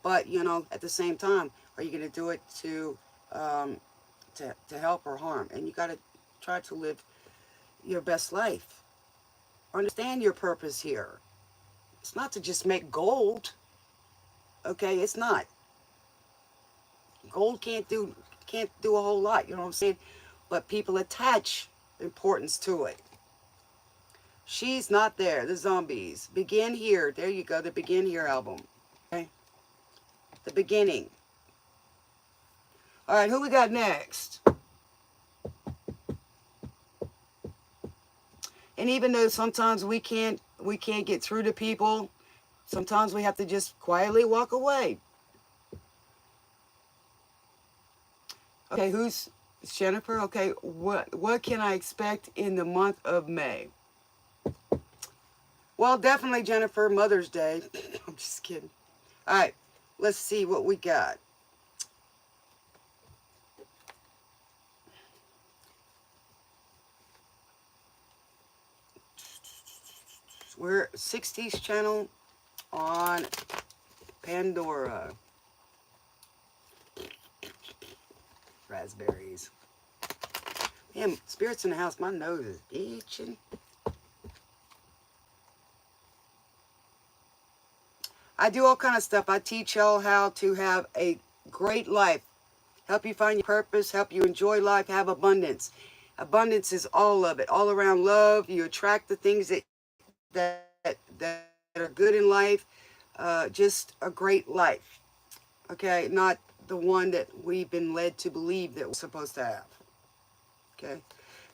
But, you know, at the same time, are you going to do it um, to help or harm? And you got to try to live your best life. Understand your purpose here. It's not to just make gold. Okay, it's not. Gold can't do a whole lot, you know what I'm saying? But people attach importance to it. She's not there. The zombies. Begin Here. There you go. The Begin Here album. Okay. The beginning. All right, who we got next? And even though sometimes we can't get through to people, sometimes we have to just quietly walk away. Okay, it's Jennifer? Okay, what can I expect in the month of May? Well, definitely, Jennifer, Mother's Day. I'm just kidding. All right, let's see what we got. We're 60s channel on Pandora. Raspberries. Damn, spirits in the house. My nose is itching. I do all kind of stuff. I teach y'all how to have a great life. Help you find your purpose. Help you enjoy life. Have abundance. Abundance is all of it. All around love. You attract the things that are good in life. Just a great life. Okay? Not the one that we've been led to believe that we're supposed to have. Okay?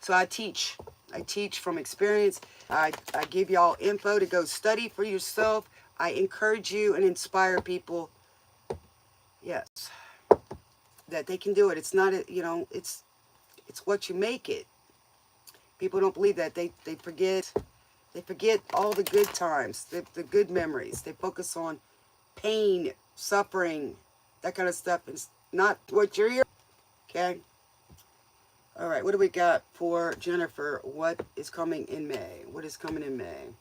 So I teach. I teach from experience. I give y'all info to go study for yourself. I encourage you and inspire people, yes, that they can do it. It's not, you know, it's what you make it. People don't believe that. They forget all the good times, the good memories. They focus on pain, suffering, that kind of stuff. It's not what you're here. Okay? All right, what do we got for Jennifer? What is coming in May? What is coming in May?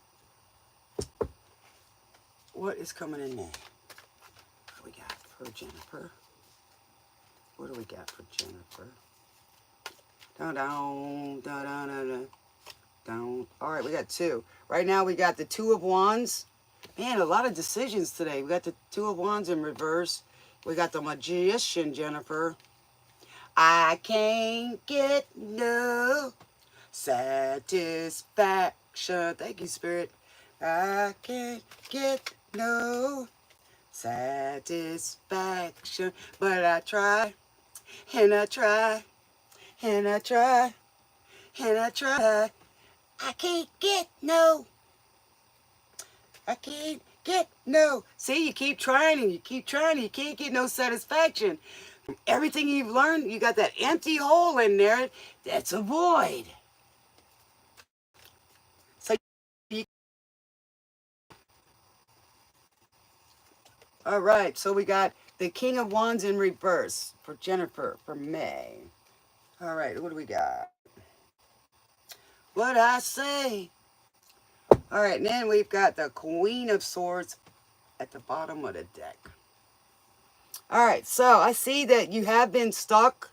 What is coming in May? What do we got for Jennifer? What do we got for Jennifer? Down, down, down, down, down, down. All right, we got two. Right now we got the Two of Wands. Man, a lot of decisions today. We got the Two of Wands in reverse. We got the Magician, Jennifer. I can't get no satisfaction. Thank you, Spirit. I can't get no satisfaction, but I try, and I try, and I try, and I try. I can't get no. I can't get no. See, you keep trying and you keep trying and you can't get no satisfaction. From everything you've learned, you got that empty hole in there that's a void. So you all right, so we got the King of Wands in reverse for Jennifer for May. All right, what do we got? What I say. All right, and then we've got the Queen of Swords at the bottom of the deck. All right, so I see that you have been stuck,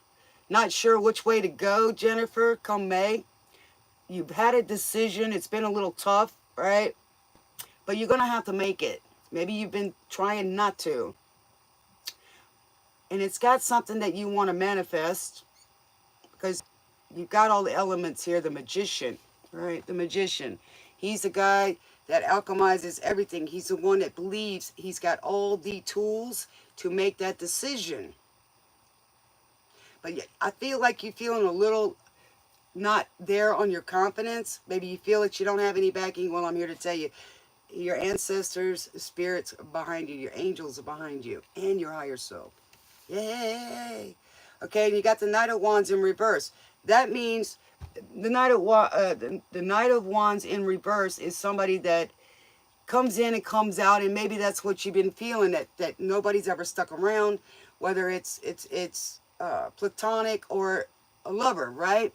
not sure which way to go, Jennifer, come May. You've had a decision. It's been a little tough, right? But you're going to have to make it. Maybe you've been trying not to. And it's got something that you want to manifest, because you've got all the elements here. The magician, right? The magician. He's the guy that alchemizes everything. He's the one that believes he's got all the tools to make that decision. But I feel like you're feeling a little not there on your confidence. Maybe you feel that you don't have any backing. Well, I'm here to tell you, your ancestors, spirits are behind you. Your angels are behind you. And your higher self. Yay! Okay, and you got the Knight of Wands in reverse. That means the Knight of Wands in reverse is somebody that comes in and comes out, and maybe that's what you've been feeling, that nobody's ever stuck around, whether it's platonic or a lover, right?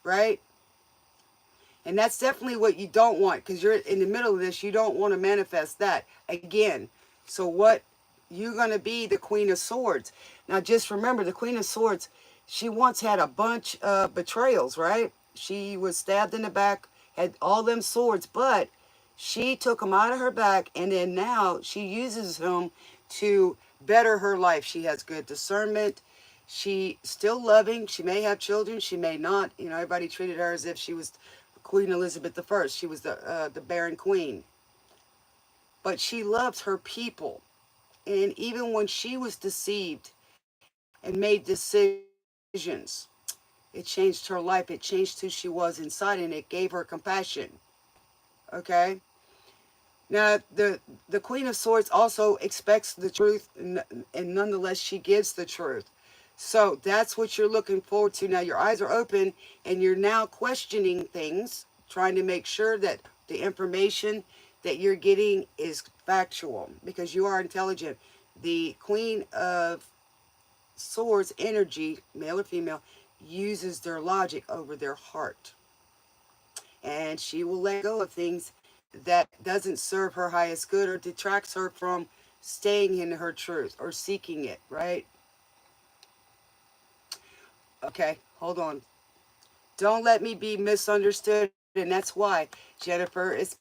Right? And that's definitely what you don't want, because you're in the middle of this. You don't want to manifest that again. So what you're going to be, the Queen of Swords. Now just remember, the Queen of Swords, she once had a bunch of betrayals, right? She was stabbed in the back, had all them swords, but she took them out of her back, and then now she uses them to better her life. She has good discernment. She still loving. She may have children. She may not. You know, everybody treated her as if she was Queen Elizabeth I. She was the barren queen. But she loves her people. And even when she was deceived and made decisions, it changed her life. It changed who she was inside, and it gave her compassion. Okay? Now, the Queen of Swords also expects the truth, and nonetheless, she gives the truth. So that's what you're looking forward to. Now, your eyes are open, and you're now questioning things, trying to make sure that the information that you're getting is factual, because you are intelligent. The Queen of Swords energy, male or female, uses their logic over their heart. And she will let go of things that doesn't serve her highest good or detracts her from staying in her truth or seeking it, right? Okay, hold on. Don't let me be misunderstood. And that's why, Jennifer, it's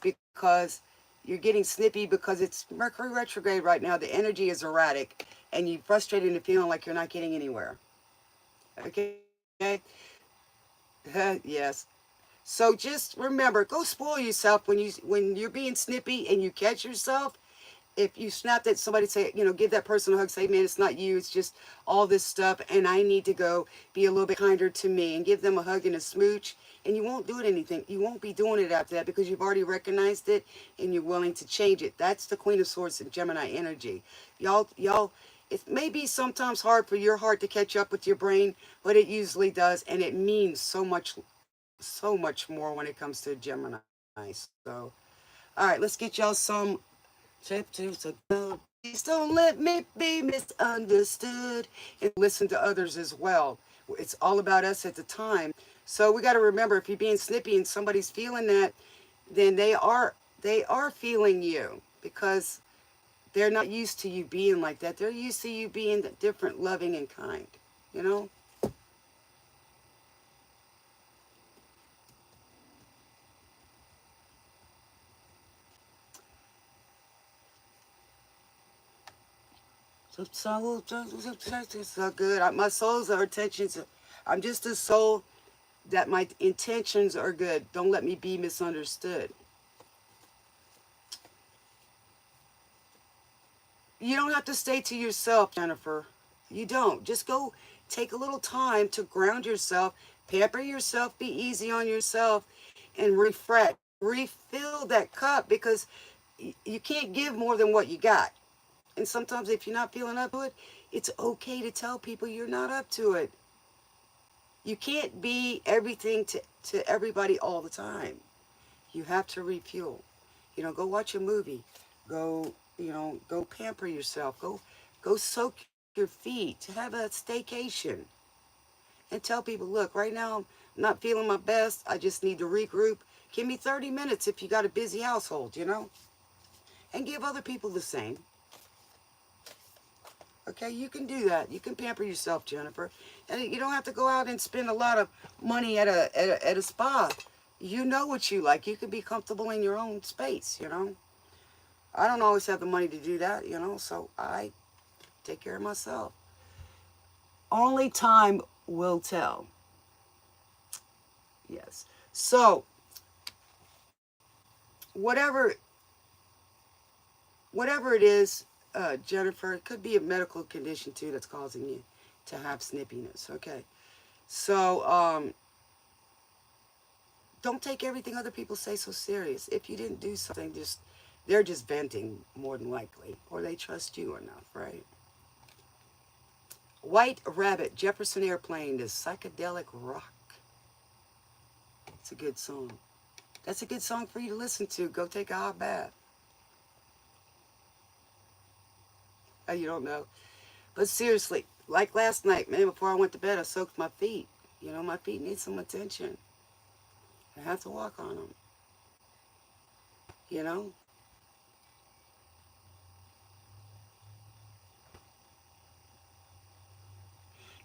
because you're getting snippy, because it's Mercury retrograde right now. The energy is erratic, and you're frustrated and feeling like you're not getting anywhere. Okay? Yes. So just remember, go spoil yourself when you're being snippy and you catch yourself. If you snap at somebody, say, you know, give that person a hug, say, man, it's not you, it's just all this stuff, and I need to go be a little bit kinder to me, and give them a hug and a smooch, and you won't do it anything. You won't be doing it after that, because you've already recognized it, and you're willing to change it. That's the Queen of Swords and Gemini energy. Y'all, it may be sometimes hard for your heart to catch up with your brain, but it usually does, and it means so much more when it comes to Gemini. So, all right, let's get y'all some chapters ago. Please don't let me be misunderstood, and listen to others as well. It's all about us at the time. So we got to remember, if you're being snippy and somebody's feeling that, then they are feeling you, because they're not used to you being like that. They're used to you being different, loving, and kind, you know? So good. My souls are intentions. I'm just a soul that my intentions are good. Don't let me be misunderstood. You don't have to stay to yourself, Jennifer. You don't. Just go take a little time to ground yourself, pamper yourself, be easy on yourself, and refresh. Refill that cup, because you can't give more than what you got. And sometimes if you're not feeling up to it, it's okay to tell people you're not up to it. You can't be everything to everybody all the time. You have to refuel. You know, go watch a movie. Go, you know, go pamper yourself. Go soak your feet. Have a staycation. And tell people, look, right now I'm not feeling my best. I just need to regroup. Give me 30 minutes if you got a busy household, you know. and give other people the same. Okay, you can do that. You can pamper yourself, Jennifer. And you don't have to go out and spend a lot of money at a spa. You know what you like. You can be comfortable in your own space, you know. I don't always have the money to do that, you know, so I take care of myself. Only time will tell. Yes. So, whatever it is, Jennifer, it could be a medical condition too that's causing you to have snippiness. Okay. So, don't take everything other people say so serious. If you didn't do something, they're just venting more than likely, or they trust you enough, right? White Rabbit, Jefferson Airplane, is psychedelic rock. It's a good song. That's a good song for you to listen to. Go take a hot bath. Oh, you don't know. But seriously, like last night, man, before I went to bed, I soaked my feet. You know, my feet need some attention. I have to walk on them. You know?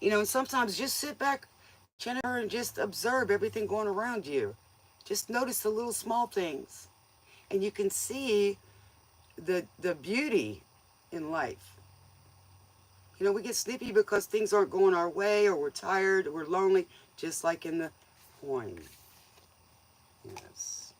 You know, and sometimes just sit back, Jennifer, and just observe everything going around you. Just notice the little small things. And you can see the beauty in life. You know, we get snippy because things aren't going our way, or we're tired, or we're lonely, just like in the poem. Yes.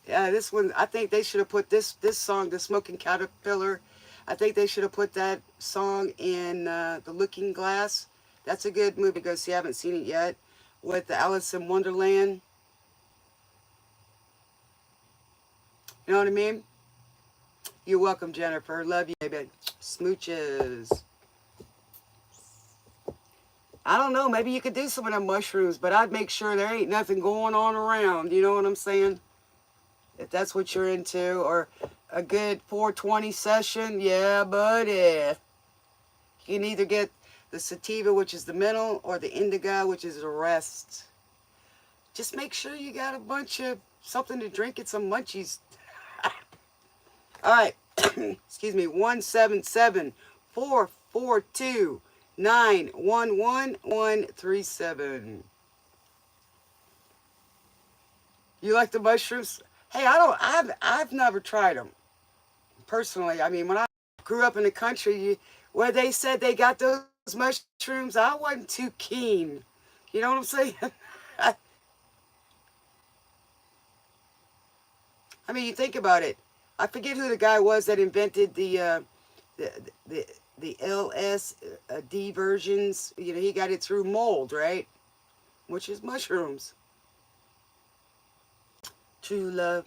Yeah, this one, I think they should have put this song, The Smoking Caterpillar. I think they should have put that song in The Looking Glass. That's a good movie, because you haven't seen it yet, with the Alice in Wonderland. You know what I mean? You're welcome, Jennifer. Love you, baby. Smooches. I don't know. Maybe you could do some of them mushrooms, but I'd make sure there ain't nothing going on around. You know what I'm saying? If that's what you're into, or a good 420 session, yeah, buddy. You can either get the sativa, which is the mental, or the indica, which is the rest. Just make sure you got a bunch of something to drink and some munchies. All right. Excuse me. 177-442-911-137. You like the mushrooms? Hey, I've never tried them. Personally, I mean, when I grew up in the country, where they said they got those mushrooms, I wasn't too keen. You know what I'm saying? I mean, you think about it. I forget who the guy was that invented the LSD versions. You know, he got it through mold, right? Which is mushrooms. True love.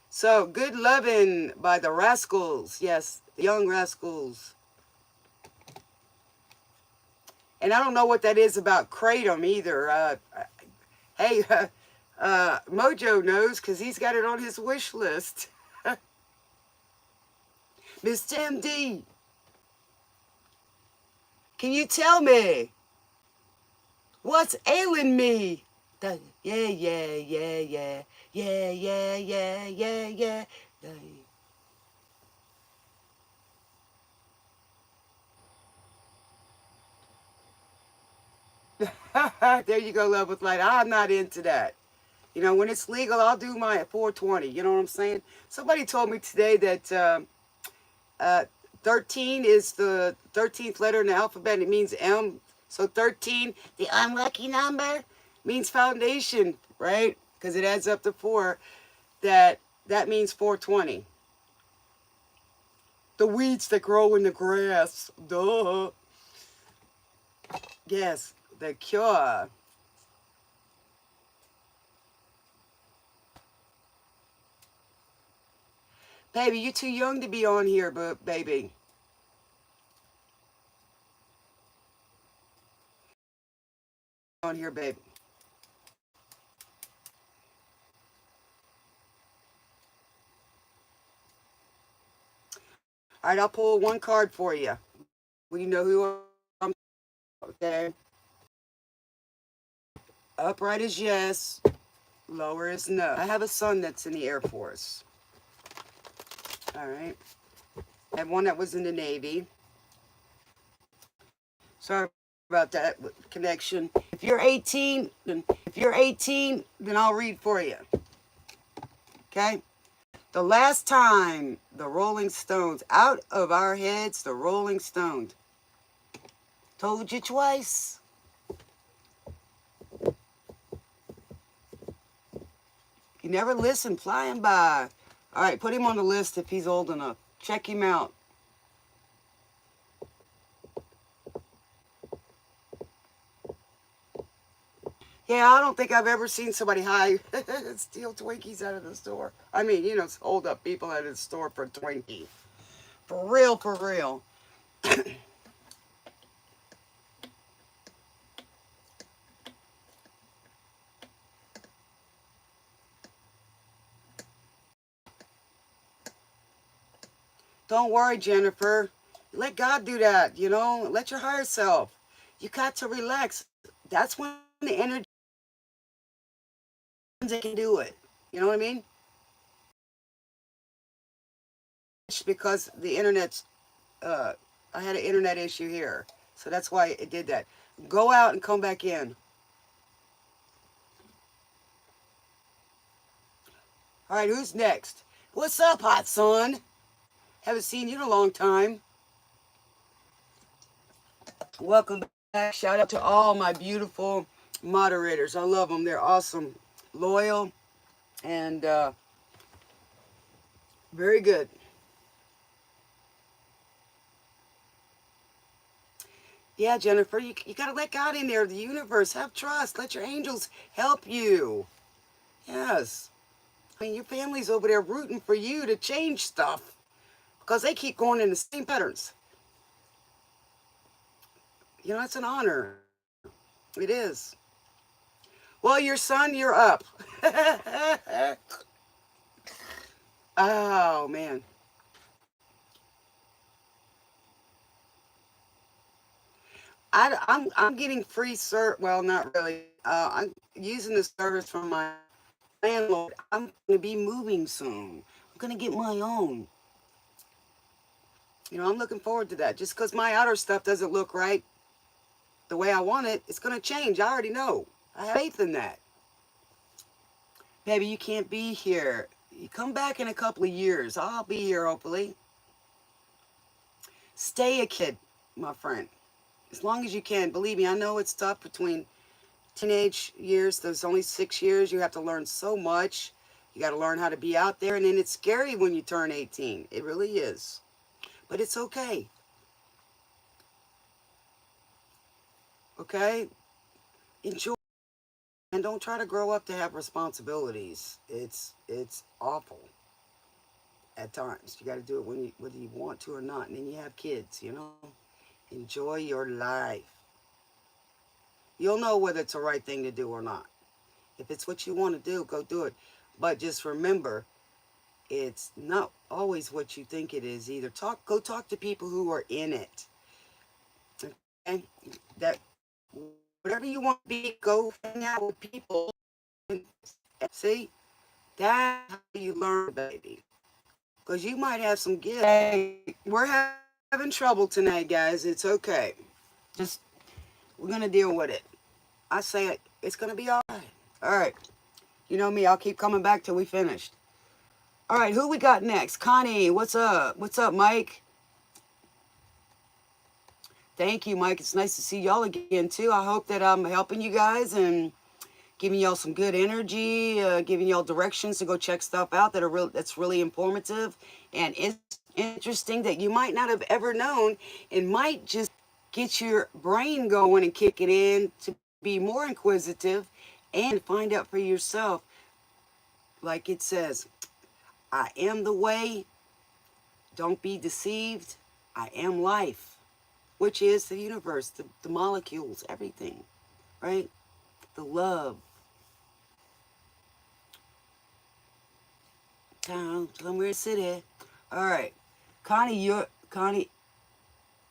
So, Good Lovin' by the Rascals. Yes, the Young Rascals. And I don't know what that is about Kratom either. Hey, Mojo knows, because he's got it on his wish list. Mr. MD, can you tell me what's ailing me? Yeah, yeah, yeah, yeah, yeah, yeah, yeah, yeah, yeah. There you go, Love with Light. I'm not into that. You know, when it's legal, I'll do my 420. You know what I'm saying? Somebody told me today that 13 is the 13th letter in the alphabet. It means M. So 13, the unlucky number, means foundation, right? Because it adds up to 4. That means 420. The weeds that grow in the grass. Duh. Yes, the cure. Baby, you're too young to be on here, but baby. On here, baby. All right, I'll pull one card for you. Will you know who I'm? Okay. Upright is yes. Lower is no. I have a son that's in the Air Force. All right. I had one that was in the Navy. Sorry about that connection. If you're 18, then I'll read for you. Okay? The last time the Rolling Stones, out of our heads, the Rolling Stones. Told you twice. You never listen, flying by. All right, put him on the list if he's old enough. Check him out. Yeah, I don't think I've ever seen somebody hide steal Twinkies out of the store. I mean, you know, hold up people at the store for a Twinkie. For real, for real. Don't worry, Jennifer. Let God do that, you know. Let your higher self. You got to relax. That's when the energy can do it. You know what I mean? Because the internet's, I had an internet issue here. So that's why it did that. Go out and come back in. All right, who's next? What's up, hot son? Haven't seen you in a long time. Welcome back. Shout out to all my beautiful moderators. I love them. They're awesome, loyal, and very good. Yeah, Jennifer, you got to let God in there, the universe. Have trust. Let your angels help you. Yes. I mean, your family's over there rooting for you to change stuff because they keep going in the same patterns. You know, it's an honor. It is. Well, your son, you're up. Oh, man. I'm getting free well, not really. I'm using the service from my landlord. I'm going to be moving soon. I'm going to get my own. You know, I'm looking forward to that. Just because my outer stuff doesn't look right the way I want it, it's going to change. I already know. I have faith in that. Baby, you can't be here. You come back in a couple of years. I'll be here, hopefully. Stay a kid, my friend. As long as you can. Believe me, I know it's tough between teenage years. There's only 6 years. You have to learn so much. You got to learn how to be out there. And then it's scary when you turn 18. It really is. But it's okay. Okay? Enjoy. And don't try to grow up to have responsibilities. It's awful at times. You got to do it when whether you want to or not. And then you have kids, you know. Enjoy your life. You'll know whether it's the right thing to do or not. If it's what you want to do, go do it. But just remember, it's not always what you think it is either. Go talk to people who are in it. Okay? That whatever you want to be, go hang out with people. See? That's how you learn, baby. Because you might have some gifts. Hey, we're having trouble tonight, guys. It's okay. Just, we're going to deal with it. I say it. It's going to be all right. All right. You know me. I'll keep coming back till we finished. All right. Who we got next? Connie, what's up? What's up, Mike? Thank you, Mike. It's nice to see y'all again, too. I hope that I'm helping you guys and giving y'all some good energy, giving y'all directions to go check stuff out that's really informative and interesting that you might not have ever known and might just get your brain going and kick it in to be more inquisitive and find out for yourself. Like it says, I am the way, don't be deceived, I am life, which is the universe, the molecules, everything, right? The love. Town, somewhere city. All right. Connie,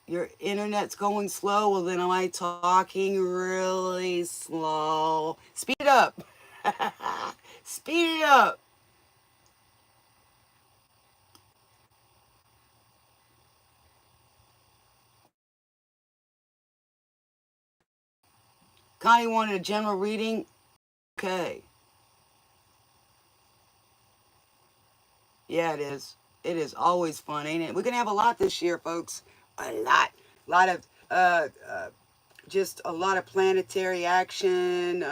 your internet's going slow. Well, then am I talking really slow? Speed it up. Speed it up. Connie wanted a general reading. Okay. Yeah, it is. It is always fun, ain't it? We're going to have a lot this year, folks. A lot. A lot of, just a lot of planetary action,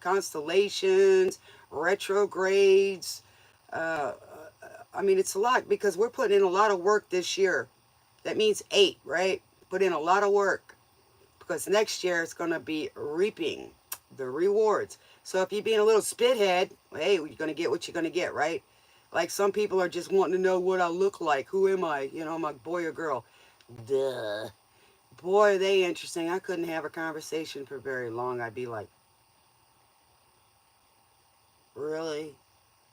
constellations, retrogrades. I mean, it's a lot because we're putting in a lot of work this year. That means 8, right? Put in a lot of work because next year it's going to be reaping the rewards. So if you're being a little spithead, hey, you're going to get what you're going to get, right? Like some people are just wanting to know what I look like. Who am I? You know, am I a boy or girl? Duh. Boy, are they interesting. I couldn't have a conversation for very long. I'd be like, really?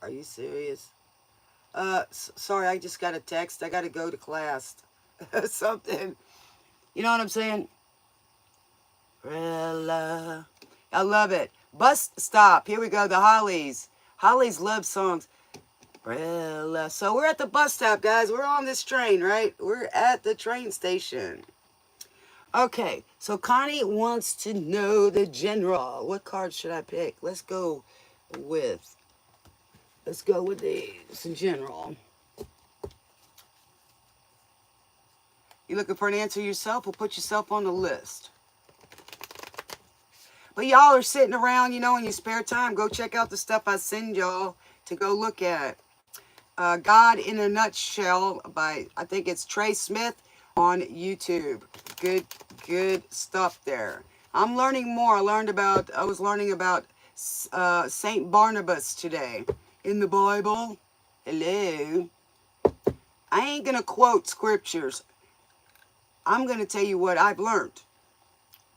Are you serious? Sorry, I just got a text. I got to go to class. Something. You know what I'm saying? Rilla. I love it. Bus stop. Here we go. The Hollies. Hollies love songs. Rilla. So we're at the bus stop, guys. We're on this train, right? We're at the train station. Okay. So Connie wants to know the general. What card should I pick? Let's go with these in general. You looking for an answer yourself or put yourself on the list? But y'all are sitting around, you know, in your spare time. Go check out the stuff I send y'all to go look at. God in a Nutshell by, I think it's Trey Smith on YouTube. Good stuff there. I'm learning more. I was learning about Saint Barnabas today in the Bible. Hello. I ain't going to quote scriptures. I'm going to tell you what I've learned.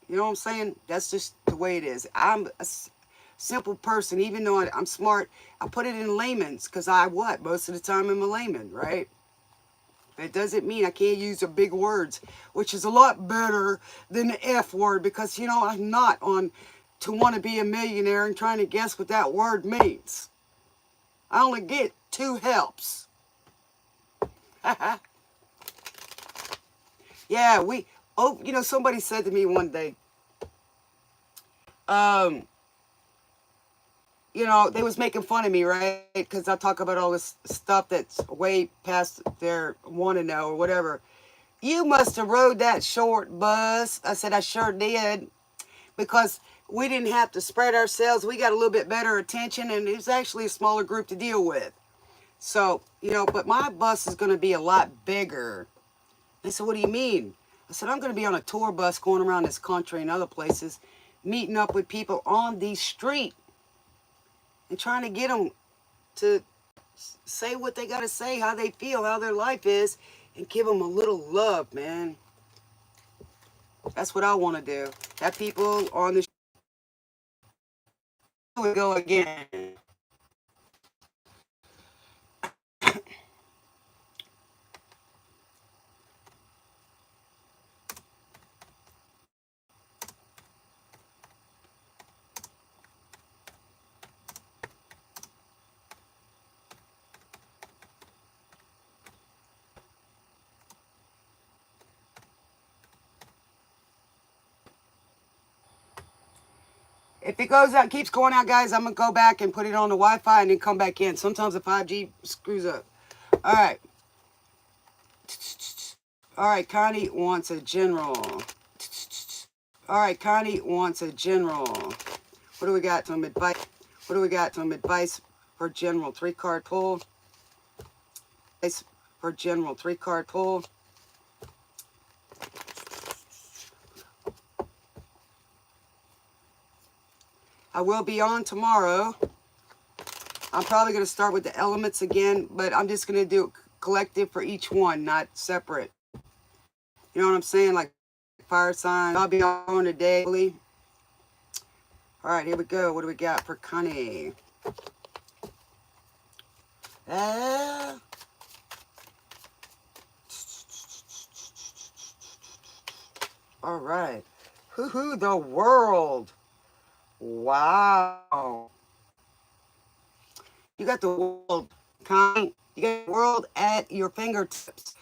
You know what I'm saying? That's just the way it is. I'm a simple person. Even though I'm smart, I put it in layman's because most of the time I'm a layman, right? That doesn't mean I can't use the big words, which is a lot better than the F word because, you know, I'm not on to want to be a millionaire and trying to guess what that word means. I only get 2 helps. Yeah, you know, somebody said to me one day, you know, they was making fun of me, right? Because I talk about all this stuff that's way past their want to know or whatever. You must have rode that short bus. I said, I sure did. Because we didn't have to spread ourselves. We got a little bit better attention, and it was actually a smaller group to deal with. So, you know, but my bus is going to be a lot bigger. They said, what do you mean? I said, I'm going to be on a tour bus going around this country and other places, meeting up with people on the street and trying to get them to say what they got to say, how they feel, how their life is, and give them a little love, man. That's what I want to do. Have people on the street. Here we go again. If it goes out, keeps going out, guys, I'm going to go back and put it on the Wi-Fi and then come back in. Sometimes the 5G screws up. All right. All right, Connie wants a general. All right, Connie wants a general. What do we got? Some advice. What do we got? Some advice for general. 3-card pull. Advice for general. 3-card pull. I will be on tomorrow. I'm probably going to start with the elements again, but I'm just going to do collective for each one, not separate. You know what I'm saying? Like fire sign. I'll be on today. All right, here we go. What do we got for Connie? All right. Hoo-hoo, the world. Wow. You got the world, Connie. You got the world at your fingertips.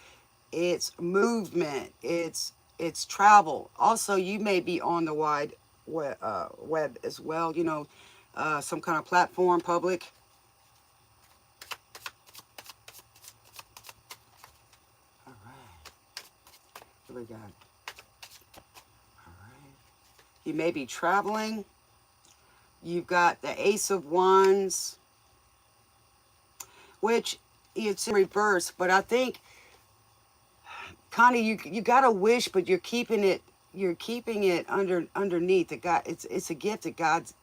It's movement. It's travel. Also, you may be on the wide web as well, you know, some kind of platform, public. All right. Here we got. All right. You may be traveling. You've got the Ace of Wands, which it's in reverse, but I think, Connie, you got a wish, but you're keeping it underneath. That God, it's a gift that God's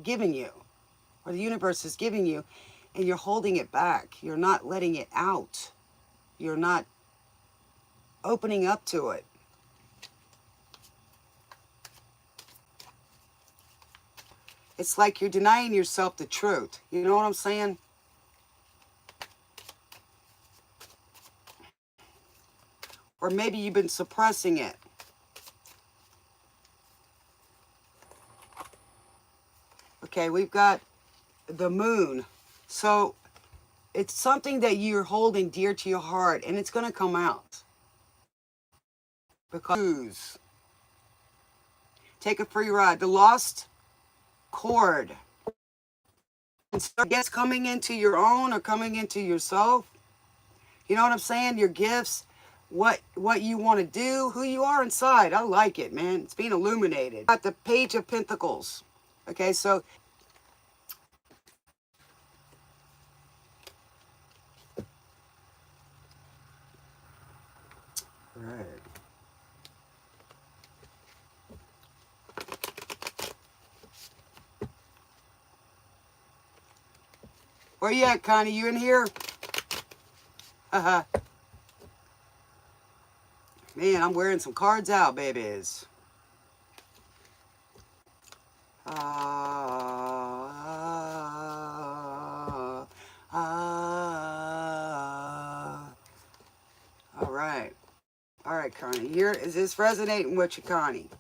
giving you, or the universe is giving you, and you're holding it back. You're not letting it out. You're not opening up to it. It's like you're denying yourself the truth. You know what I'm saying? Or maybe you've been suppressing it. Okay, we've got the moon. So it's something that you're holding dear to your heart, and it's going to come out. Because take a free ride. The lost chord. And so I guess coming into your own or coming into yourself. You know what I'm saying? Your gifts, what you want to do, who you are inside. I like it, man. It's being illuminated. Got the Page of Pentacles. Okay, so right. Where you at, Connie? You in here? Man, I'm wearing some cards out, babies. All right. All right, Connie. Here, is this resonating with you, Connie?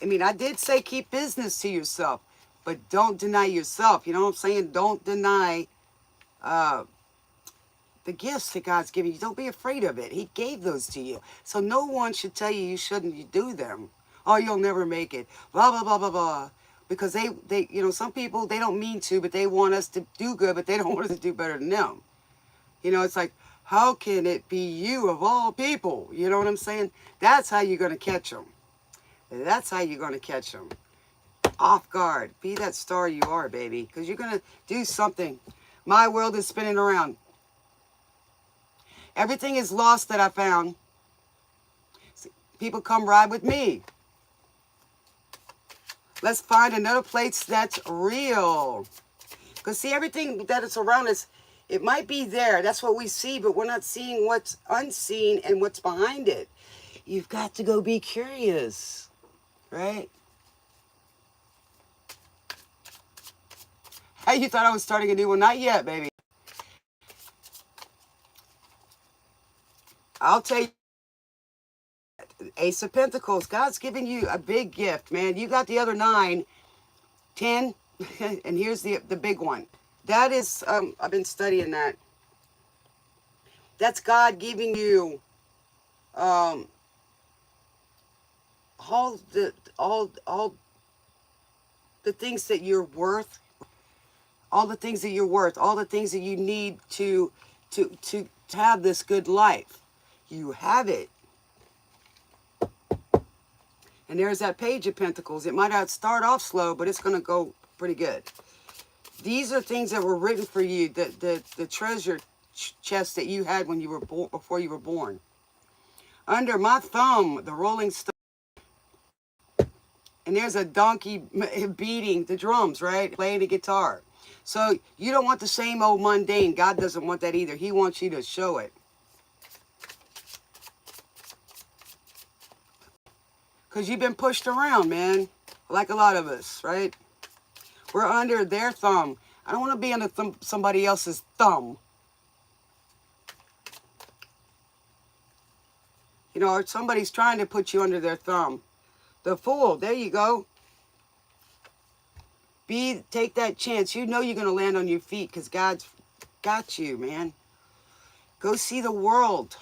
I mean, I did say keep business to yourself, but don't deny yourself. You know what I'm saying? Don't deny the gifts that God's given you. Don't be afraid of it. He gave those to you. So no one should tell you you shouldn't do them. Oh, you'll never make it. Blah, blah, blah, blah, blah. Because they, you know, some people, they don't mean to, but they want us to do good, but they don't want us to do better than them. You know, it's like, how can it be you of all people? You know what I'm saying? That's how you're going to catch them. That's how you're going to catch them. Off guard. Be that star you are, baby. Because you're going to do something. My world is spinning around. Everything is lost that I found. People come ride with me. Let's find another place that's real. Because see, everything that is around us, it might be there. That's what we see, but we're not seeing what's unseen and what's behind it. You've got to go be curious, right? Hey, you thought I was starting a new one? Not yet, baby. I'll tell you, Ace of Pentacles. God's giving you a big gift, man. You got the other 9, 10, and here's the big one. That is, I've been studying that. That's God giving you all the things that you're worth, all the things that you're worth, all the things that you need to have this good life. You have it. And there's that Page of Pentacles. It might not start off slow, but it's going to go pretty good. These are things that were written for you, the treasure chest that you had when you were born, before you were born. Under my thumb, the Rolling Stone. And there's a donkey beating the drums, right? Playing the guitar. So you don't want the same old mundane. God doesn't want that either. He wants you to show it. Because you've been pushed around, man. Like a lot of us, right? We're under their thumb. I don't want to be under somebody else's thumb. You know, or somebody's trying to put you under their thumb. The Fool, there you go. Take that chance. You know you're going to land on your feet because God's got you, man. Go see the world.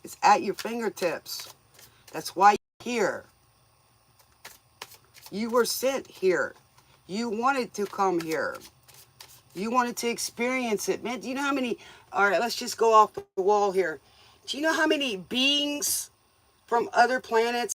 It's at your fingertips. That's why you're here. You were sent here. You wanted to come here. You wanted to experience it. Man, do you know how many... All right, let's just go off the wall here. Do you know how many beings from other planets